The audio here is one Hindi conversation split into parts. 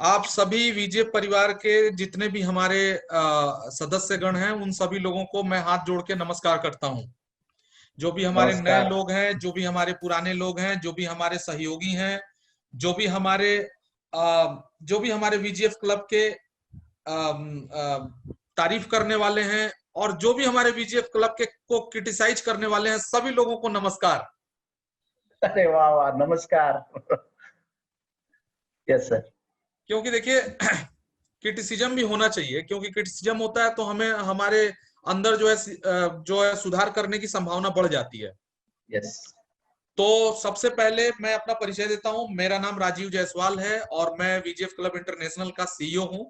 आप सभी वीजे परिवार के जितने भी हमारे सदस्यगण हैं, उन सभी लोगों को मैं हाथ जोड़ के नमस्कार करता हूं। जो भी हमारे नए नमस्कार। लोग हैं, जो भी हमारे पुराने लोग हैं, जो भी हमारे सहयोगी हैं, जो भी हमारे जो भी हमारे वीजीएफ क्लब के तारीफ करने वाले हैं, और जो भी हमारे वीजीएफ क्लब के को क्रिटिसाइज करने वाले हैं, सभी लोगों को नमस्कार। अरे वाह वाह, नमस्कार। Yes sir. क्योंकि देखिए क्रिटिसिज्म भी होना चाहिए, क्योंकि क्रिटिसिज्म होता है तो हमें हमारे अंदर जो है सुधार करने की संभावना बढ़ जाती है। यस। तो सबसे पहले मैं अपना परिचय देता हूं। मेरा नाम राजीव जायसवाल है और मैं वीजीएफ क्लब इंटरनेशनल का सीईओ हूं।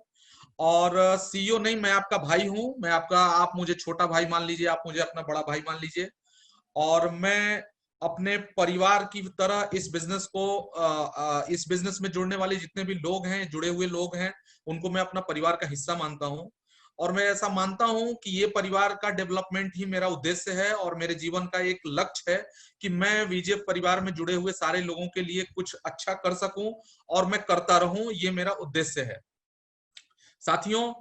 और सीईओ नहीं, मैं आपका भाई हूं। आप मुझे छोटा भाई मान लीजिए, आप मुझे अपना बड़ा भाई मान लीजिए। और मैं अपने परिवार की तरह इस बिजनेस में जुड़ने वाले जितने भी लोग हैं, जुड़े हुए लोग हैं, उनको मैं अपना परिवार का हिस्सा मानता हूं। और मैं ऐसा मानता हूं कि ये परिवार का डेवलपमेंट ही मेरा उद्देश्य है और मेरे जीवन का एक लक्ष्य है कि मैं वीजेएफ परिवार में जुड़े हुए सारे लोगों के लिए कुछ अच्छा कर सकूं और मैं करता रहूं। ये मेरा उद्देश्य है। साथियों,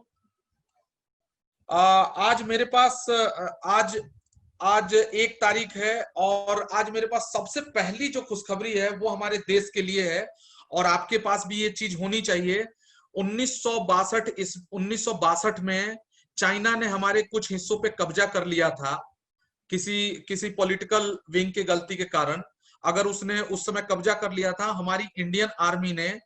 आज मेरे पास आज आज 1 तारीख है और आज मेरे पास सबसे पहली जो खुशखबरी है वो हमारे देश के लिए है, और आपके पास भी ये चीज होनी चाहिए। 1962 में चाइना ने हमारे कुछ हिस्सों पे कब्जा कर लिया था, किसी किसी पॉलिटिकल विंग के गलती के कारण। अगर उसने उस समय कब्जा कर लिया था, हमारी इंडियन आर्मी ने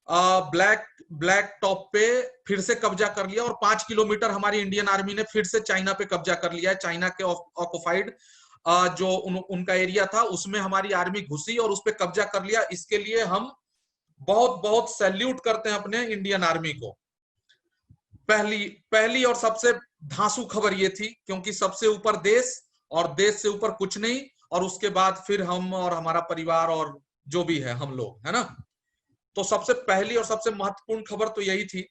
ब्लैक ब्लैक टॉप पे फिर से कब्जा कर लिया और 5 किलोमीटर हमारी इंडियन आर्मी ने फिर से चाइना पे कब्जा कर लिया है। चाइना के ऑक्युपाइड जो उनका एरिया था, उसमें हमारी आर्मी घुसी और उस पे कब्जा कर लिया। इसके लिए हम बहुत बहुत सैल्यूट करते हैं अपने इंडियन आर्मी को। पहली पहली और सबसे धांसू खबर ये थी, क्योंकि सबसे ऊपर देश और देश से ऊपर कुछ नहीं, और उसके बाद फिर हम और हमारा परिवार और जो भी है हम लोग, है ना। तो सबसे पहली और सबसे महत्वपूर्ण खबर तो यही थी।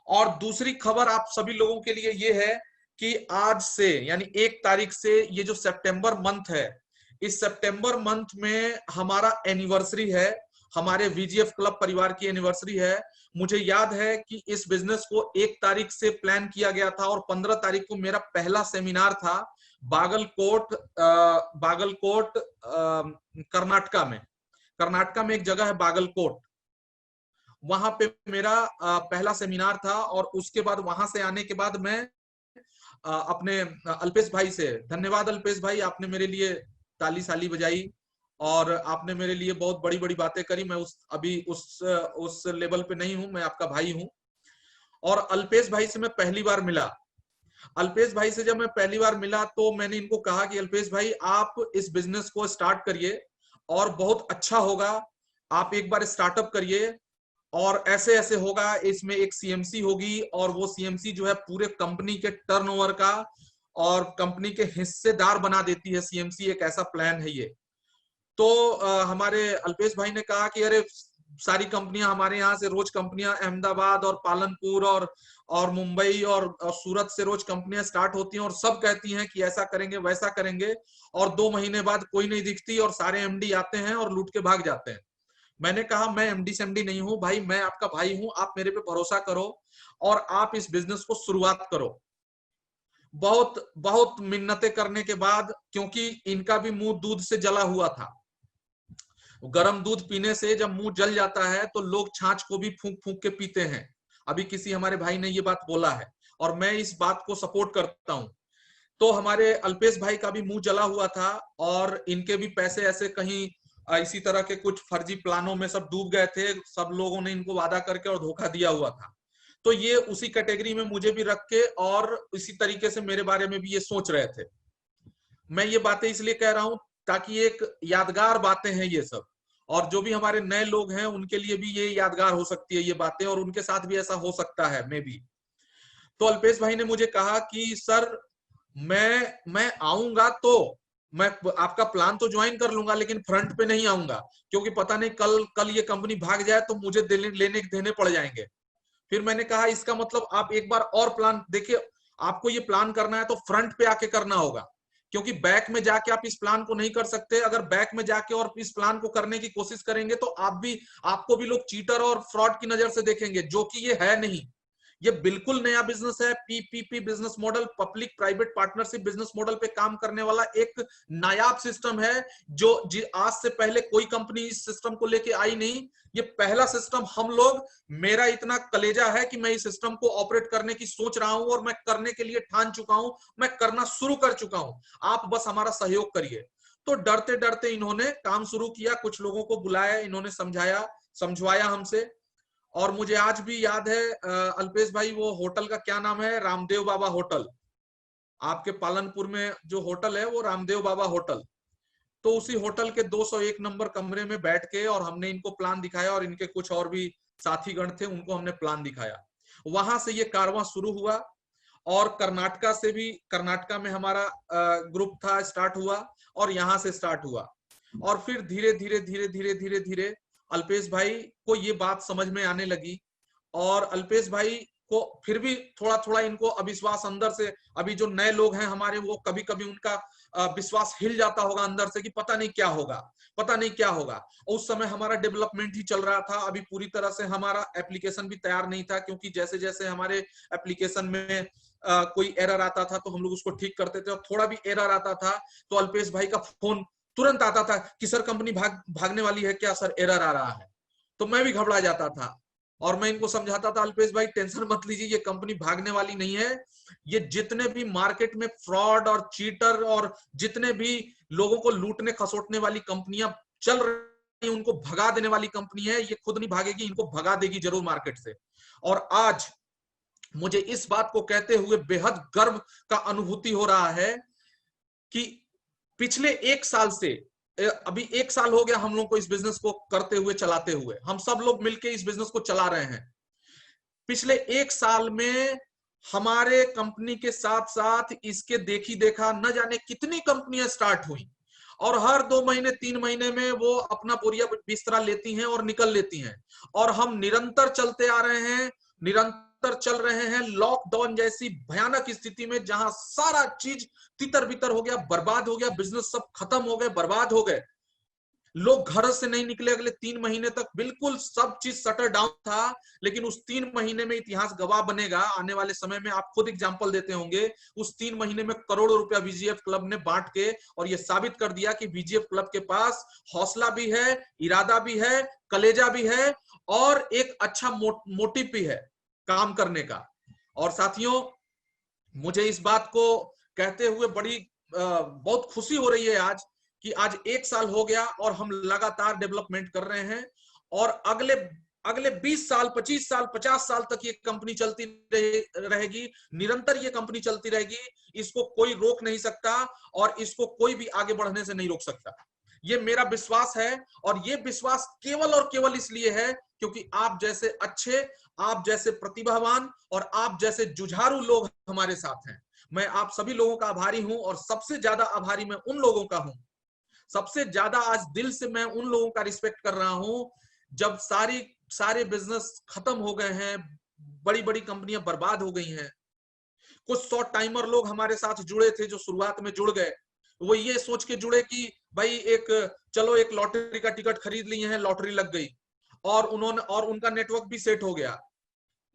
और दूसरी खबर आप सभी लोगों के लिए ये है कि आज से यानी 1 तारीख से ये जो सितंबर मंथ है, इस सितंबर मंथ में हमारा एनिवर्सरी है, हमारे वीजीएफ क्लब परिवार की एनिवर्सरी है। मुझे याद है कि इस बिजनेस को 1 तारीख से प्लान किया गया था और 15 तारीख को मेरा पहला सेमिनार था बागलकोट कर्नाटका में एक जगह है बागलकोट। वहां पे मेरा पहला सेमिनार था, और उसके बाद वहां से आने के बाद मैं अपने अल्पेश भाई से, धन्यवाद अल्पेश भाई, आपने मेरे लिए ताली साली बजाई और आपने मेरे लिए बहुत बड़ी बड़ी बातें करी। मैं अभी उस लेवल पे नहीं हूं, मैं आपका भाई हूं। और अल्पेश भाई से मैं पहली बार मिला। अल्पेश भाई से जब मैं पहली बार मिला तो मैंने इनको कहा कि अल्पेश भाई, आप इस बिजनेस को स्टार्ट करिए और बहुत अच्छा होगा। आप एक बार स्टार्टअप करिए और ऐसे ऐसे होगा। इसमें एक सीएमसी होगी और वो सीएमसी जो है पूरे कंपनी के टर्नओवर का और कंपनी के हिस्सेदार बना देती है। सीएमसी एक ऐसा प्लान है ये। तो हमारे अल्पेश भाई ने कहा कि अरे, सारी कंपनियां हमारे यहाँ से, रोज कंपनियां अहमदाबाद और पालनपुर और मुंबई और सूरत से रोज कंपनियां स्टार्ट होती हैं और सब कहती हैं कि ऐसा करेंगे वैसा करेंगे, और 2 महीने बाद कोई नहीं दिखती और सारे एमडी आते हैं और लूट के भाग जाते हैं। मैंने कहा मैं एमडी सेमडी नहीं हूं भाई, मैं आपका भाई हूं, आप मेरे पे भरोसा करो और आप इस बिजनेस को शुरुआत करो। बहुत बहुत मिन्नतें करने के बाद, क्योंकि इनका भी मुंह दूध से जला हुआ था, गर्म दूध पीने से जब मुंह जल जाता है तो लोग छाछ को भी फूंक फूंक के पीते हैं। अभी किसी हमारे भाई ने ये बात बोला है और मैं इस बात को सपोर्ट करता हूं। तो हमारे अल्पेश भाई का भी मुंह जला हुआ था और इनके भी पैसे ऐसे कहीं इसी तरह के कुछ फर्जी प्लानों में सब डूब गए थे। सब लोगों ने इनको वादा करके और धोखा दिया हुआ था। तो ये उसी कैटेगरी में मुझे भी रख के और इसी तरीके से मेरे बारे में भी ये सोच रहे थे। मैं ये बातें इसलिए कह रहा हूं ताकि एक यादगार बातें हैं ये सब, और जो भी हमारे नए लोग हैं उनके लिए भी ये यादगार हो सकती है ये बातें, और उनके साथ भी ऐसा हो सकता है मे बी। तो अल्पेश भाई ने मुझे कहा कि सर, मैं आऊंगा तो मैं आपका प्लान तो ज्वाइन कर लूंगा, लेकिन फ्रंट पे नहीं आऊंगा, क्योंकि पता नहीं कल कल ये कंपनी भाग जाए तो मुझे लेने देने पड़ जाएंगे। फिर मैंने कहा इसका मतलब आप एक बार और प्लान देखिए, आपको ये प्लान करना है तो फ्रंट पे आके करना होगा, क्योंकि बैक में जाके आप इस प्लान को नहीं कर सकते। अगर बैक में जाके और इस प्लान को करने की कोशिश करेंगे तो आपको भी लोग चीटर और फ्रॉड की नजर से देखेंगे, जो कि ये है नहीं। ये बिल्कुल नया बिजनेस है। PPP business model, public private partnership business model पे काम करने वाला एक नायाब सिस्टम है, जो आज से पहले कोई कंपनी इस सिस्टम को लेके आई नहीं। ये पहला सिस्टम हम लोग, मेरा इतना कलेजा है कि मैं इस सिस्टम को ऑपरेट करने की सोच रहा हूं और मैं करने के लिए ठान चुका हूं, मैं करना शुरू कर चुका हूं। आप बस हमारा सहयोग करिए। तो डरते डरते इन्होंने काम शुरू किया, कुछ लोगों को बुलाया, इन्होंने समझवाया हमसे। और मुझे आज भी याद है अल्पेश भाई, वो होटल का क्या नाम है, रामदेव बाबा होटल। आपके पालनपुर में जो होटल है वो रामदेव बाबा होटल। तो उसी होटल के 201 नंबर कमरे में बैठ के और हमने इनको प्लान दिखाया, और इनके कुछ और भी साथीगण थे, उनको हमने प्लान दिखाया। वहां से ये कारवां शुरू हुआ, और कर्नाटका से भी, कर्नाटका में हमारा ग्रुप था, स्टार्ट हुआ, और यहाँ से स्टार्ट हुआ। और फिर धीरे धीरे धीरे धीरे धीरे धीरे अल्पेश भाई को ये बात समझ में आने लगी, और अल्पेश भाई को फिर भी थोड़ा थोड़ा इनको अविश्वास अंदर से, अभी जो नए लोग हैं हमारे, वो कभी कभी उनका विश्वास हिल जाता होगा अंदर से कि पता नहीं क्या होगा, पता नहीं क्या होगा। उस समय हमारा डेवलपमेंट ही चल रहा था, अभी पूरी तरह से हमारा एप्लीकेशन भी तैयार नहीं था, क्योंकि जैसे जैसे हमारे एप्लीकेशन में कोई एरर आता था तो हम लोग उसको ठीक करते थे, और थोड़ा भी एरर आता था तो अल्पेश भाई का फोन तुरंत आता था कि सर कंपनी भागने वाली है क्या, सर एरर आ रहा है। तो मैं भी घबरा जाता था, और मैं इनको समझाता था, अल्पेश भाई टेंशन मत लीजिए, ये कंपनी भागने वाली नहीं है। ये जितने भी मार्केट में फ्रॉड और चीटर और जितने भी लोगों को लूटने खसोटने वाली कंपनियां चल रही, उनको भगा देने वाली कंपनी है। ये खुद नहीं भागेगी, इनको भगा देगी जरूर मार्केट से। और आज मुझे इस बात को कहते हुए बेहद गर्व का अनुभूति हो रहा है कि पिछले 1 साल से, अभी 1 साल हो गया हम लोग को इस बिजनेस को करते हुए, चलाते हुए, हम सब लोग मिलके इस बिजनेस को चला रहे हैं। पिछले 1 साल में हमारे कंपनी के साथ साथ इसके देखी देखा न जाने कितनी कंपनियां स्टार्ट हुई, और हर 2 महीने 3 महीने में वो अपना बोरिया बिस्तरा लेती हैं और निकल लेती हैं। और हम निरंतर चलते आ रहे हैं, निरंतर चल रहे हैं। लॉकडाउन जैसी भयानक स्थिति में, जहां सारा चीज तितर बितर हो गया, बर्बाद हो गया, बिजनेस सब खत्म हो गए, बर्बाद हो गए, लोग घर से नहीं निकले, अगले 3 महीने तक बिल्कुल सब चीज शटर डाउन था। लेकिन उस 3 महीने में इतिहास गवाह बनेगा, आने वाले समय में आप खुद एग्जांपल देते होंगे। उस 3 महीने में करोड़ों रुपया बीजीएफ क्लब ने बांट के और ये साबित कर दिया कि बीजीएफ क्लब के पास हौसला भी है, इरादा भी है, कलेजा भी है, और एक अच्छा मोटिव भी है काम करने का। और साथियों, मुझे इस बात को कहते हुए बहुत खुशी हो रही है आज, कि आज 1 साल हो गया और हम लगातार डेवलपमेंट कर रहे हैं, और अगले 20 साल, 25 साल, 50 साल तक ये कंपनी चलती रहेगी, निरंतर ये कंपनी चलती रहेगी। इसको कोई रोक नहीं सकता, और इसको कोई भी आगे बढ़ने से नहीं रोक सकता। ये मेरा विश्वास है, और ये विश्वास केवल और केवल इसलिए है क्योंकि आप जैसे अच्छे, आप जैसे प्रतिभावान और आप जैसे जुझारू लोग हमारे साथ हैं। मैं आप सभी लोगों का आभारी हूं, और सबसे ज्यादा आभारी मैं उन लोगों का हूं, सबसे ज्यादा आज दिल से मैं उन लोगों का रिस्पेक्ट कर रहा हूं, जब सारे बिजनेस खत्म हो गए हैं, बड़ी बड़ी कंपनियां बर्बाद हो गई हैं। कुछ शॉर्ट टाइमर लोग हमारे साथ जुड़े थे, जो शुरुआत में जुड़ गए, वो ये सोच के जुड़े कि भाई चलो एक लॉटरी का टिकट खरीद लिए हैं, लॉटरी लग गई, और उनका नेटवर्क भी सेट हो गया।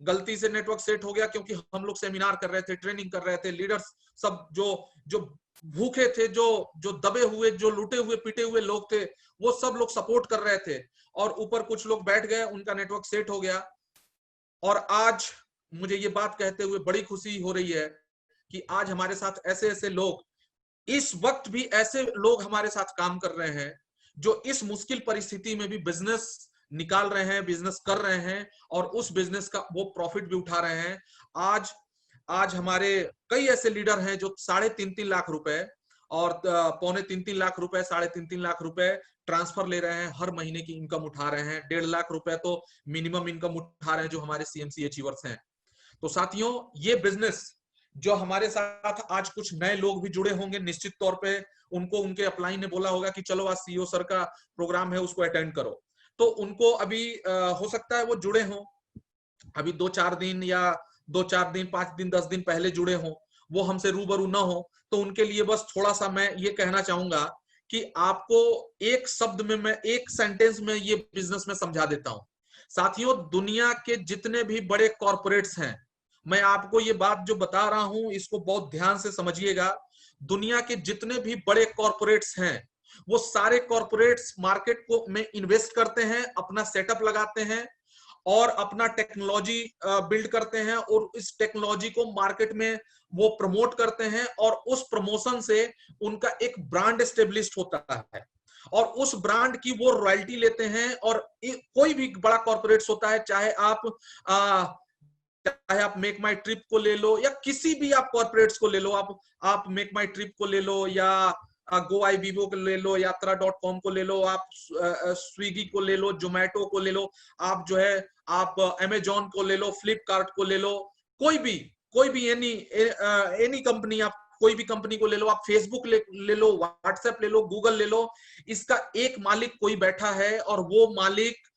गलती से नेटवर्क सेट हो गया, क्योंकि हम लोग सेमिनार कर रहे थे, ट्रेनिंग कर रहे थे, लीडर्स सब जो भूखे थे, जो दबे हुए, जो लूटे हुए पीटे हुए लोग थे, वो सब लोग सपोर्ट कर रहे थे, और ऊपर कुछ लोग बैठ गए, उनका नेटवर्क सेट हो गया। और आज मुझे ये बात कहते हुए बड़ी खुशी हो रही है कि आज हमारे साथ ऐसे ऐसे लोग, इस वक्त भी ऐसे लोग हमारे साथ काम कर रहे हैं, जो इस मुश्किल परिस्थिति में भी बिजनेस निकाल रहे हैं, बिजनेस कर रहे हैं, और उस बिजनेस का वो प्रॉफिट भी उठा रहे हैं। आज हमारे कई ऐसे लीडर हैं जो 3.5 लाख रुपए और 2.25 लाख रुपए, 3.5 लाख रुपए ट्रांसफर ले रहे हैं, हर महीने की इनकम उठा रहे हैं। 1.5 लाख रुपए तो मिनिमम इनकम उठा रहे हैं जो हमारे सीएमसी अचीवर्स हैं। तो साथियों, ये बिजनेस जो हमारे साथ आज कुछ नए लोग भी जुड़े होंगे, निश्चित तौर पे उनको उनके अपलाइन ने बोला होगा कि चलो आज सीईओ सर का प्रोग्राम है, उसको अटेंड करो। तो उनको अभी हो सकता है वो जुड़े हों, अभी 2-4 दिन या 2-4 दिन, 5 दिन, 10 दिन पहले जुड़े हों, वो हमसे रूबरू ना हो, तो उनके लिए बस थोड़ा सा मैं ये कहना चाहूंगा कि आपको एक शब्द में, मैं एक सेंटेंस में ये बिजनेस में समझा देता हूं। साथियों, दुनिया के जितने भी बड़े कॉर्पोरेट्स हैं, मैं आपको ये बात जो बता रहा हूं इसको बहुत ध्यान से समझिएगा। दुनिया के जितने भी बड़े कॉर्पोरेट्स हैं, वो सारे कॉर्पोरेट्स मार्केट को में इन्वेस्ट करते हैं, अपना सेटअप लगाते हैं और अपना टेक्नोलॉजी बिल्ड करते हैं, और इस टेक्नोलॉजी को मार्केट में वो प्रमोट करते हैं, और उस प्रमोशन से उनका एक ब्रांड एस्टेब्लिश होता है, और उस ब्रांड की वो रॉयल्टी लेते हैं। और कोई भी बड़ा कॉर्पोरेट्स होता है, चाहे आप मेक माई ट्रिप को ले लो, या किसी भी आप कॉर्पोरेट्स को ले लो, आप मेक माई ट्रिप को ले लो, या गो आई बीबो को ले लो, यात्रा.com को ले लो, आप स्विगी को ले लो, जोमेटो को ले लो, आप जो है आप अमेजोन को ले लो, फ्लिपकार्ट को ले लो, कोई भी एनी कंपनी, आप कोई भी कंपनी को ले लो, आप फेसबुक ले लो, व्हाट्सएप ले लो, गूगल ले लो, इसका एक मालिक कोई बैठा है, और वो मालिक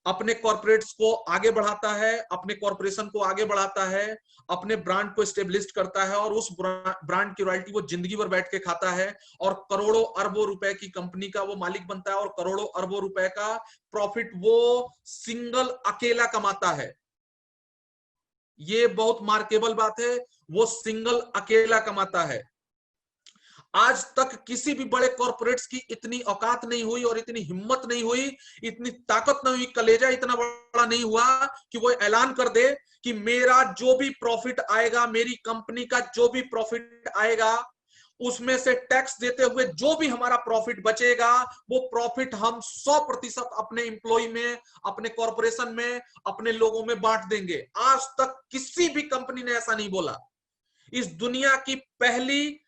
अपने कॉर्पोरेट्स को आगे बढ़ाता है, अपने कॉर्पोरेशन को आगे बढ़ाता है, अपने ब्रांड को एस्टेब्लिश करता है, और उस ब्रांड की रॉयल्टी वो जिंदगी भर बैठ के खाता है, और करोड़ों अरबों रुपए की कंपनी का वो मालिक बनता है, और करोड़ों अरबों रुपए का प्रॉफिट वो सिंगल अकेला कमाता है। ये बहुत मार्केबल बात है, वो सिंगल अकेला कमाता है। आज तक किसी भी बड़े कॉर्पोरेट्स की इतनी औकात नहीं हुई, और इतनी हिम्मत नहीं हुई, इतनी ताकत नहीं हुई, कलेजा इतना बड़ा नहीं हुआ कि वो ऐलान कर दे कि मेरा जो भी प्रॉफिट आएगा, मेरी कंपनी का जो भी प्रॉफिट आएगा, उसमें से टैक्स देते हुए जो भी हमारा प्रॉफिट बचेगा, वो प्रॉफिट हम 100% अपने एम्प्लॉय में, अपने कॉर्पोरेशन में, अपने लोगों में बांट देंगे। आज तक किसी भी कंपनी ने ऐसा नहीं बोला। इस दुनिया की पहली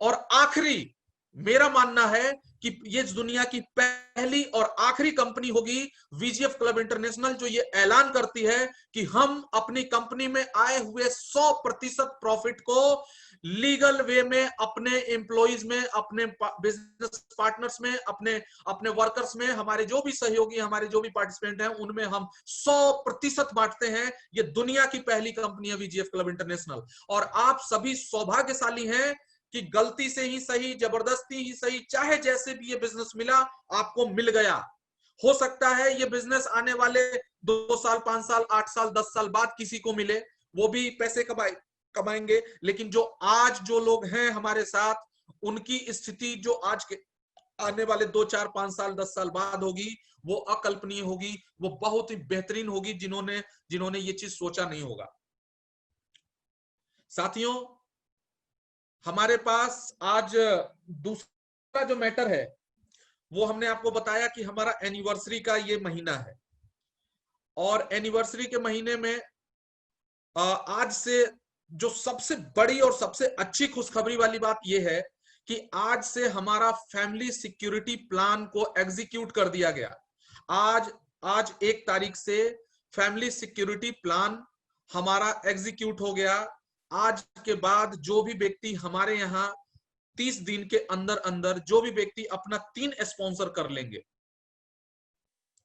और आखिरी, मेरा मानना है कि ये दुनिया की पहली और आखिरी कंपनी होगी वीजीएफ क्लब इंटरनेशनल, जो ये ऐलान करती है कि हम अपनी कंपनी में आए हुए 100% प्रॉफिट को लीगल वे में अपने एम्प्लॉइज में, अपने बिजनेस पार्टनर्स में, अपने वर्कर्स में, हमारे जो भी सहयोगी, हमारे जो भी पार्टिसिपेंट हैं, उनमें हम 100% बांटते हैं। ये दुनिया की पहली कंपनी है वीजीएफ क्लब इंटरनेशनल। और आप सभी सौभाग्यशाली हैं कि गलती से ही सही, जबरदस्ती ही सही, चाहे जैसे भी ये बिजनेस मिला, आपको मिल गया। हो सकता है ये बिजनेस आने वाले 2 साल, 5 साल, 8 साल, 10 साल बाद किसी को मिले, वो भी पैसे कमाएंगे, लेकिन जो आज जो लोग हैं हमारे साथ, उनकी स्थिति जो आज के आने वाले 2, 4, 5 साल, 10 साल बाद होगी, वो अकल्पनीय होगी, वो बहुत ही बेहतरीन होगी, जिन्होंने ये चीज सोचा नहीं होगा। साथियों, हमारे पास आज दूसरा जो मैटर है, वो हमने आपको बताया कि हमारा एनिवर्सरी का ये महीना है, और एनिवर्सरी के महीने में आज से जो सबसे बड़ी और सबसे अच्छी खुशखबरी वाली बात यह है कि आज से हमारा फैमिली सिक्योरिटी प्लान को एग्जीक्यूट कर दिया गया। आज 1 तारीख से फैमिली सिक्योरिटी प्लान हमारा एग्जीक्यूट हो गया। आज के बाद जो भी व्यक्ति हमारे यहाँ 30 दिन के अंदर अंदर, जो भी व्यक्ति अपना 3 स्पॉन्सर कर लेंगे,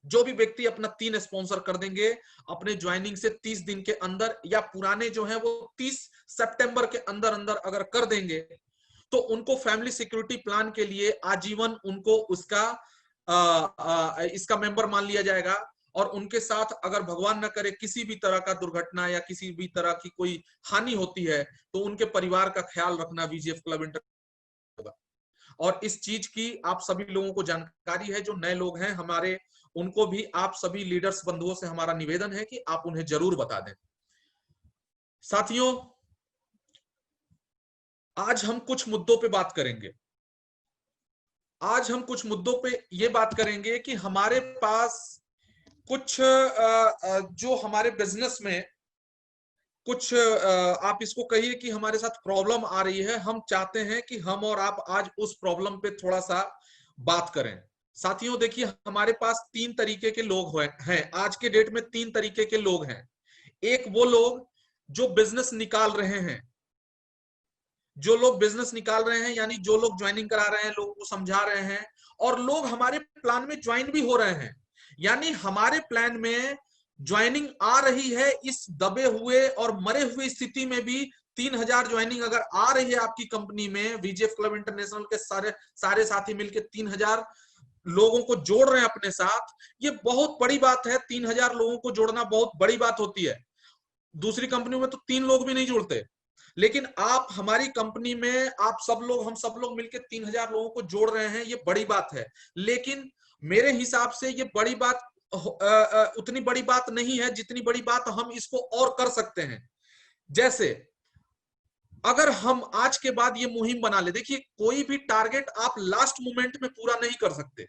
जो भी व्यक्ति अपना 3 स्पॉन्सर कर देंगे अपने ज्वाइनिंग से 30 दिन के अंदर, या पुराने जो है वो 30 सितंबर के अंदर अंदर अगर कर देंगे, तो उनको फैमिली सिक्योरिटी प्लान के लिए आजीवन उनको इसका मेंबर मान लिया जाएगा। और उनके साथ अगर भगवान न करे किसी भी तरह का दुर्घटना या किसी भी तरह की कोई हानि होती है, तो उनके परिवार का ख्याल रखना वीजीएफ क्लब इंटर होगा। और इस चीज की आप सभी लोगों को जानकारी है, जो नए लोग हैं हमारे, उनको भी आप सभी लीडर्स बंधुओं से हमारा निवेदन है कि आप उन्हें जरूर बता दें। साथियों, आज हम कुछ मुद्दों पे बात करेंगे। आज हम कुछ मुद्दों पे ये बात करेंगे कि हमारे पास कुछ जो हमारे बिजनेस में कुछ आप इसको कहिए कि हमारे साथ प्रॉब्लम आ रही है। हम चाहते हैं कि हम और आप आज उस प्रॉब्लम पे थोड़ा सा बात करें। साथियों, देखिए, हमारे पास 3 तरीके के लोग हैं। आज के डेट में 3 तरीके के लोग हैं। एक वो लोग जो बिजनेस निकाल रहे हैं, यानी जो लोग ज्वाइनिंग करा रहे हैं, लोगों को समझा रहे हैं, और लोग हमारे प्लान में ज्वाइन भी हो रहे हैं। यानी हमारे प्लान में ज्वाइनिंग आ रही है, इस दबे हुए और मरे हुए स्थिति में भी 3000 ज्वाइनिंग अगर आ रही है आपकी कंपनी में, वीजीएफ क्लब इंटरनेशनल के सारे साथी मिलकर 3000 लोगों को जोड़ रहे हैं अपने साथ, ये बहुत बड़ी बात है। 3000 लोगों को जोड़ना बहुत बड़ी बात होती है। दूसरी कंपनियों में तो 3 लोग भी नहीं जुड़ते, लेकिन आप हमारी कंपनी में आप सब लोग, हम सब लोग मिलकर 3000 लोगों को जोड़ रहे हैं, ये बड़ी बात है। लेकिन मेरे हिसाब से ये बड़ी बात उतनी बड़ी बात नहीं है जितनी बड़ी बात हम इसको और कर सकते हैं। जैसे अगर हम आज के बाद ये मुहिम बना ले, देखिए कोई भी टारगेट आप लास्ट मोमेंट में पूरा नहीं कर सकते।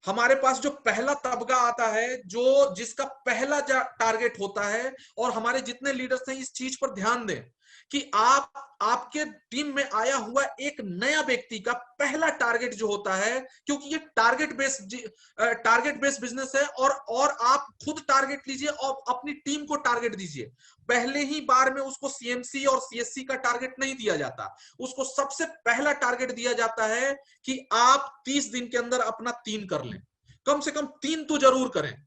हमारे पास जो पहला तबका आता है, जो जिसका पहला टारगेट होता है, और हमारे जितने लीडर्स हैं इस चीज पर ध्यान दें कि आपके टीम में आया हुआ एक नया व्यक्ति का पहला टारगेट जो होता है, क्योंकि ये टारगेट बेस्ड बिजनेस है, और आप खुद टारगेट लीजिए और अपनी टीम को टारगेट दीजिए। पहले ही बार में उसको सीएमसी और सीएससी का टारगेट नहीं दिया जाता, उसको सबसे पहला टारगेट दिया जाता है कि आप 30 दिन के अंदर अपना 3 कर लें, कम से कम 3 तो जरूर करें।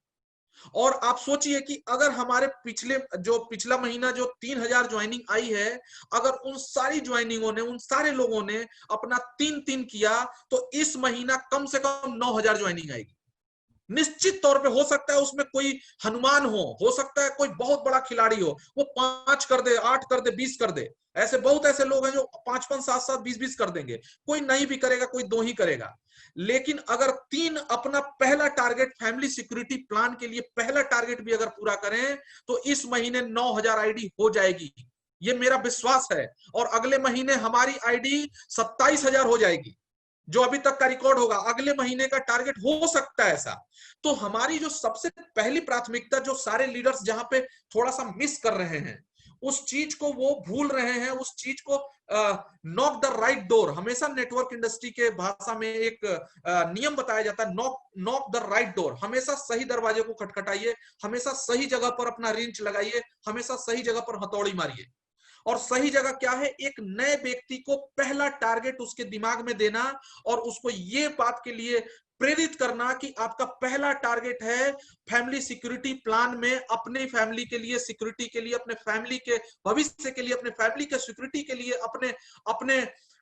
और आप सोचिए कि अगर हमारे पिछला महीना जो 3000 ज्वाइनिंग आई है, अगर उन सारी ज्वाइनिंगों ने, उन सारे लोगों ने अपना 3 किया, तो इस महीना कम से कम 9000 ज्वाइनिंग आएगी। निश्चित तौर पे हो सकता है उसमें कोई हनुमान हो सकता है कोई बहुत बड़ा खिलाड़ी हो, वो 5 कर दे, 8 कर दे, 20 कर दे। ऐसे बहुत ऐसे लोग हैं जो 5-5, 7-7, 20-20 कर देंगे। कोई नहीं भी करेगा, कोई 2 ही करेगा। लेकिन अगर 3 अपना पहला टारगेट फैमिली सिक्योरिटी प्लान के लिए पहला टारगेट भी अगर पूरा करें, तो इस महीने 9000 आईडी हो जाएगी, ये मेरा विश्वास है। और अगले महीने हमारी आईडी 27000 हो जाएगी, जो अभी तक का रिकॉर्ड होगा। अगले महीने का टारगेट हो सकता है ऐसा। तो हमारी जो सबसे पहली प्राथमिकता, जो सारे लीडर्स जहां पे थोड़ा सा मिस कर रहे हैं, उस चीज को वो भूल रहे हैं, उस चीज को नॉक द राइट डोर। हमेशा नेटवर्क इंडस्ट्री के भाषा में एक नियम बताया जाता है, नॉक द राइट डोर। हमेशा सही दरवाजे को खटखटाइए, हमेशा सही जगह पर अपना रिंच लगाइए, हमेशा सही जगह पर हथौड़ी मारिए। और सही जगह क्या है? एक नए व्यक्ति को पहला टारगेट उसके दिमाग में देना और उसको ये बात के लिए प्रेरित करना कि आपका पहला टारगेट है फैमिली सिक्योरिटी प्लान में, अपने फैमिली के लिए सिक्योरिटी के लिए, अपने फैमिली के भविष्य के लिए, अपने फैमिली के सिक्योरिटी के लिए,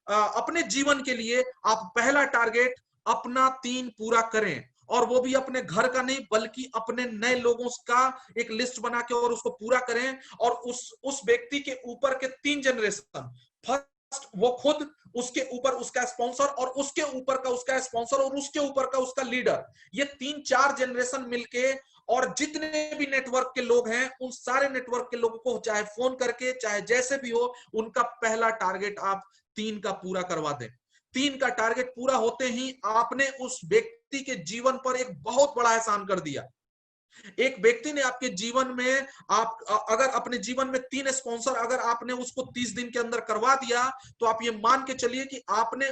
अपने जीवन के लिए आप पहला टारगेट अपना 3 पूरा करें। और वो भी अपने घर का नहीं, बल्कि अपने नए लोगों का एक लिस्ट बना के और उसको पूरा करें। और उस व्यक्ति के ऊपर के 3 जनरेशन, फर्स्ट वो खुद, उसके ऊपर उसका स्पॉन्सर, और उसके ऊपर का उसका स्पॉन्सर, और उसके ऊपर का उसका लीडर, ये 3-4 जनरेशन मिलके, और जितने भी नेटवर्क के लोग हैं उन सारे नेटवर्क के लोगों को चाहे फोन करके, चाहे जैसे भी हो, उनका पहला टारगेट आप 3 का पूरा करवा दें। 3 का टारगेट पूरा होते ही आपने उस व्यक्ति के जीवन पर एक बहुत बड़ा एहसान कर दिया। एक व्यक्ति ने आपके जीवन में, आप अगर अपने जीवन में 3 स्पॉन्सर अगर आपने उसको 30 दिन के अंदर करवा दिया, तो आप ये मान के चलिए कि आपने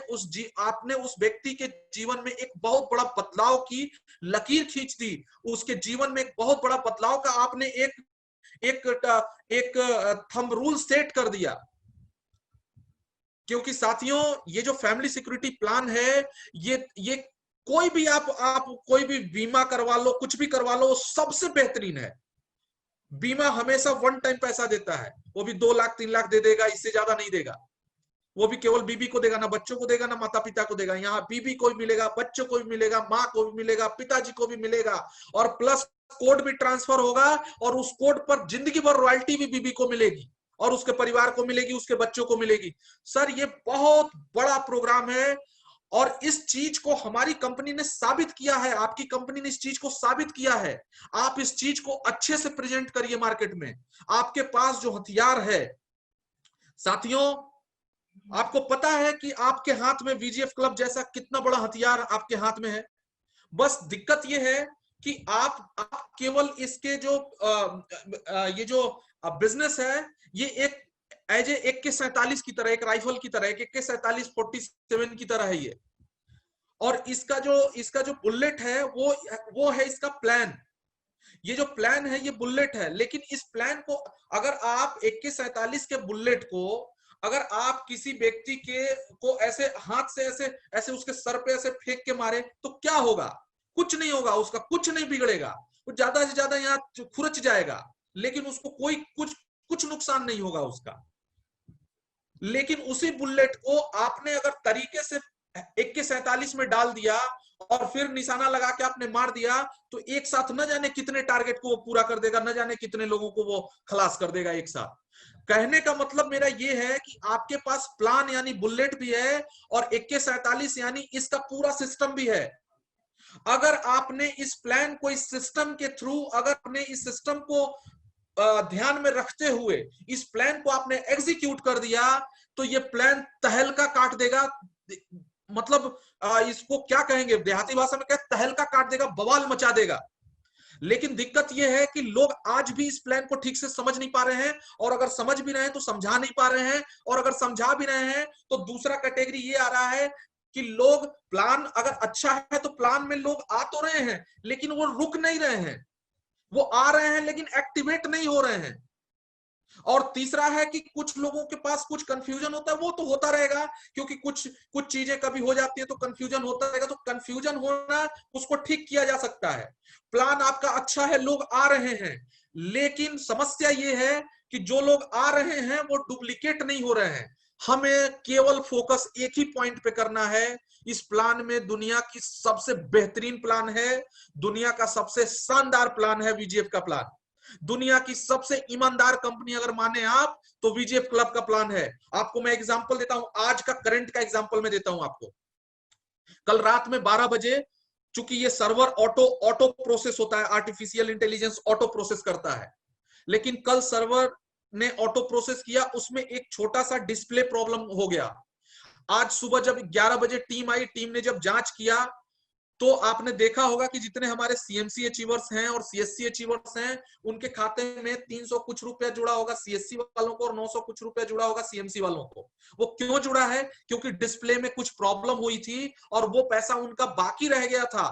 उस व्यक्ति के जीवन में एक बहुत बड़ा बदलाव की लकीर खींच दी। उसके जीवन में एक बहुत बड़ा बदलाव का आपने एक थंब रूल सेट कर दिया। क्योंकि साथियों, ये जो फैमिली सिक्योरिटी प्लान है, ये कोई भी आप कोई भी बीमा करवा लो, कुछ भी करवा लो, सबसे बेहतरीन है। बीमा हमेशा वन टाइम पैसा देता है, वो भी 2 लाख 3 लाख दे देगा, इससे ज्यादा नहीं देगा। वो भी केवल बीबी को देगा, ना बच्चों को देगा, ना माता पिता को देगा। यहाँ बीबी को भी मिलेगा, बच्चों को भी मिलेगा, माँ को भी मिलेगा, पिताजी को भी मिलेगा, और प्लस कोड भी ट्रांसफर होगा, और उस कोड पर जिंदगी भर रॉयल्टी भी बीबी को मिलेगी, और उसके परिवार को मिलेगी, उसके बच्चों को मिलेगी। सर, ये बहुत बड़ा प्रोग्राम है, और इस चीज को हमारी कंपनी ने साबित किया है, आपकी कंपनी ने इस चीज को साबित किया है। आप इस चीज को अच्छे से प्रेजेंट करिए मार्केट में। आपके पास जो हथियार है साथियों, आपको पता है कि आपके हाथ में वीजीएफ क्लब जैसा कितना बड़ा हथियार आपके हाथ में है। बस दिक्कत यह है कि आप केवल इसके जो ये जो बिजनेस है, ये एक एज ए AK-47 की तरह, एक राइफल की तरह, एक AK-47 47 की तरह है ये। और इसका जो बुलेट है वो है इसका प्लान। ये जो प्लान है ये बुलेट है, लेकिन इस प्लान को अगर आप AK-47 के बुलेट को अगर आप किसी व्यक्ति को ऐसे हाथ से ऐसे उसके सर पे ऐसे फेंक के मारे, तो क्या होगा? कुछ नहीं होगा, उसका कुछ नहीं बिगड़ेगा, वो ज्यादा से ज्यादा यहाँ खुरच जाएगा, लेकिन उसको कुछ कुछ नुकसान नहीं होगा उसका। लेकिन उसी बुलेट को आपने अगर तरीके से AK-47 में डाल दिया और फिर निशाना लगा के आपने मार दिया, तो एक साथ न जाने कितने टारगेट को वो पूरा कर देगा, न जाने कितने लोगों को वो खलास कर देगा एक साथ। कहने का मतलब मेरा ये है कि आपके पास प्लान यानी बुलेट भी है और AK-47 यानी इसका पूरा सिस्टम भी है। अगर आपने इस प्लान को, इस सिस्टम के थ्रू, अगर आपने इस सिस्टम को ध्यान में रखते हुए इस प्लान को आपने एग्जीक्यूट कर दिया, तो ये प्लान तहलका काट देगा। मतलब इसको क्या कहेंगे, देहाती भाषा में कहते तहलका काट देगा, बवाल मचा देगा। लेकिन दिक्कत यह है कि लोग आज भी इस प्लान को ठीक से समझ नहीं पा रहे हैं, और अगर समझ भी रहे हैं तो समझा नहीं पा रहे हैं, और अगर समझा भी रहे हैं तो दूसरा कैटेगरी ये आ रहा है कि लोग, प्लान अगर अच्छा है तो प्लान में लोग आ तो रहे हैं लेकिन वो रुक नहीं रहे हैं, वो आ रहे हैं लेकिन एक्टिवेट नहीं हो रहे हैं। और तीसरा है कि कुछ लोगों के पास कुछ कंफ्यूजन होता है, वो तो होता रहेगा क्योंकि कुछ कुछ चीजें कभी हो जाती है तो कंफ्यूजन होता रहेगा, तो कंफ्यूजन होना उसको ठीक किया जा सकता है। प्लान आपका अच्छा है, लोग आ रहे हैं, लेकिन समस्या ये है कि जो लोग आ रहे हैं वो डुप्लीकेट नहीं हो रहे हैं। हमें केवल फोकस एक ही पॉइंट पे करना है। इस प्लान में दुनिया की सबसे बेहतरीन प्लान है, दुनिया का सबसे शानदार प्लान है VGF का प्लान। दुनिया की सबसे ईमानदार कंपनी अगर माने आप तो VGF क्लब का प्लान है। आपको मैं एग्जांपल देता हूं, आज का करंट का एग्जांपल मैं देता हूं आपको। कल रात में 12 बजे, चूंकि ये सर्वर ऑटो प्रोसेस होता है, आर्टिफिशियल इंटेलिजेंस ऑटो प्रोसेस करता है, लेकिन कल सर्वर ने ऑटो प्रोसेस किया, उसमें एक छोटा सा डिस्प्ले प्रॉब्लम हो गया। आज सुबह जब 11 बजे टीम आई, टीम ने जब जांच किया तो आपने देखा होगा कि जितने हमारे CMC अचीवर्स हैं और CSC अचीवर्स हैं, उनके खाते में 300 कुछ रुपया जुड़ा होगा CSC वालों को और 900 कुछ रुपया जुड़ा होगा CMC वालों को। वो क्यों जुड़ा है? क्योंकि डिस्प्ले में कुछ प्रॉब्लम हुई थी और वो पैसा उनका बाकी रह गया था।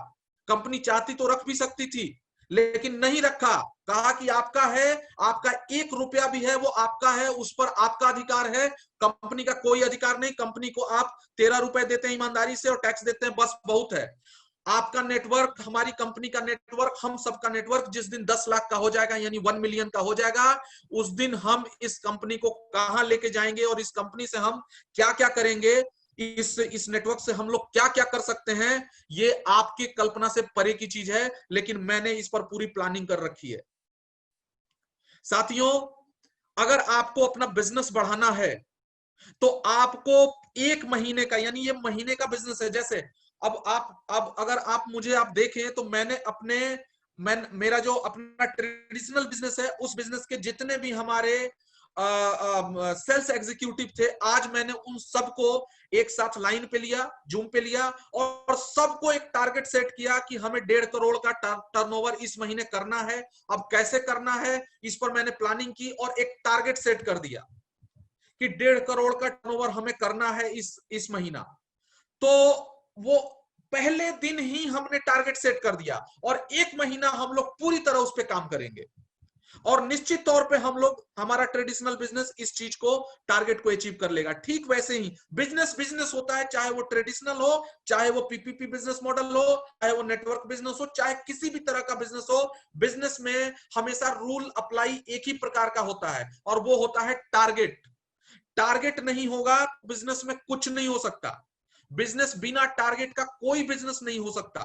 कंपनी चाहती तो रख भी सकती थी लेकिन नहीं रखा, कहा कि आपका है, आपका 1 रुपया भी है वो आपका है, उस पर आपका अधिकार है, कंपनी का कोई अधिकार नहीं। कंपनी को आप 13 रुपए देते हैं ईमानदारी से और टैक्स देते हैं, बस बहुत है। आपका नेटवर्क, हमारी कंपनी का नेटवर्क, हम सबका नेटवर्क जिस दिन 10 लाख का हो जाएगा यानी 1 मिलियन का हो जाएगा, उस दिन हम इस कंपनी को कहां लेके जाएंगे और इस कंपनी से हम क्या क्या करेंगे, इस नेटवर्क से हम लोग क्या क्या कर सकते हैं, ये आपकी कल्पना से परे की चीज है, लेकिन मैंने इस पर पूरी प्लानिंग कर रखी है। साथियों, अगर आपको अपना बिजनेस बढ़ाना है तो आपको 1 महीने का, यानी ये महीने का बिजनेस है। जैसे अब अगर आप मुझे आप देखें तो मेरा जो अपना ट्रेडिशनल बिजनेस है, उस बिजनेस के जितने भी हमारे सेल्स एग्जीक्यूटिव थे, आज मैंने उन सबको एक साथ लाइन पे लिया, जूम पे लिया और सबको एक टारगेट सेट किया कि हमें 1.5 करोड़ का टर्नओवर इस महीने करना है। अब कैसे करना है इस पर मैंने प्लानिंग की और एक टारगेट सेट कर दिया कि 1.5 करोड़ का टर्नओवर हमें करना है इस महीना। तो वो पहले दिन ही हमने टारगेट सेट कर दिया और 1 महीना हम लोग पूरी तरह उस पर काम करेंगे और निश्चित तौर पे हम लोग, हमारा ट्रेडिशनल बिजनेस इस चीज को, टारगेट को अचीव कर लेगा। ठीक वैसे ही बिजनेस होता है, चाहे वो ट्रेडिशनल हो, चाहे वो PPP बिजनेस मॉडल हो, चाहे वो नेटवर्क बिजनेस हो, चाहे किसी भी तरह का बिजनेस हो। बिजनेस में हमेशा रूल अप्लाई एक ही प्रकार का होता है और वो होता है टारगेट। टारगेट नहीं होगा बिजनेस में कुछ नहीं हो सकता। बिजनेस बिना टारगेट का कोई बिजनेस नहीं हो सकता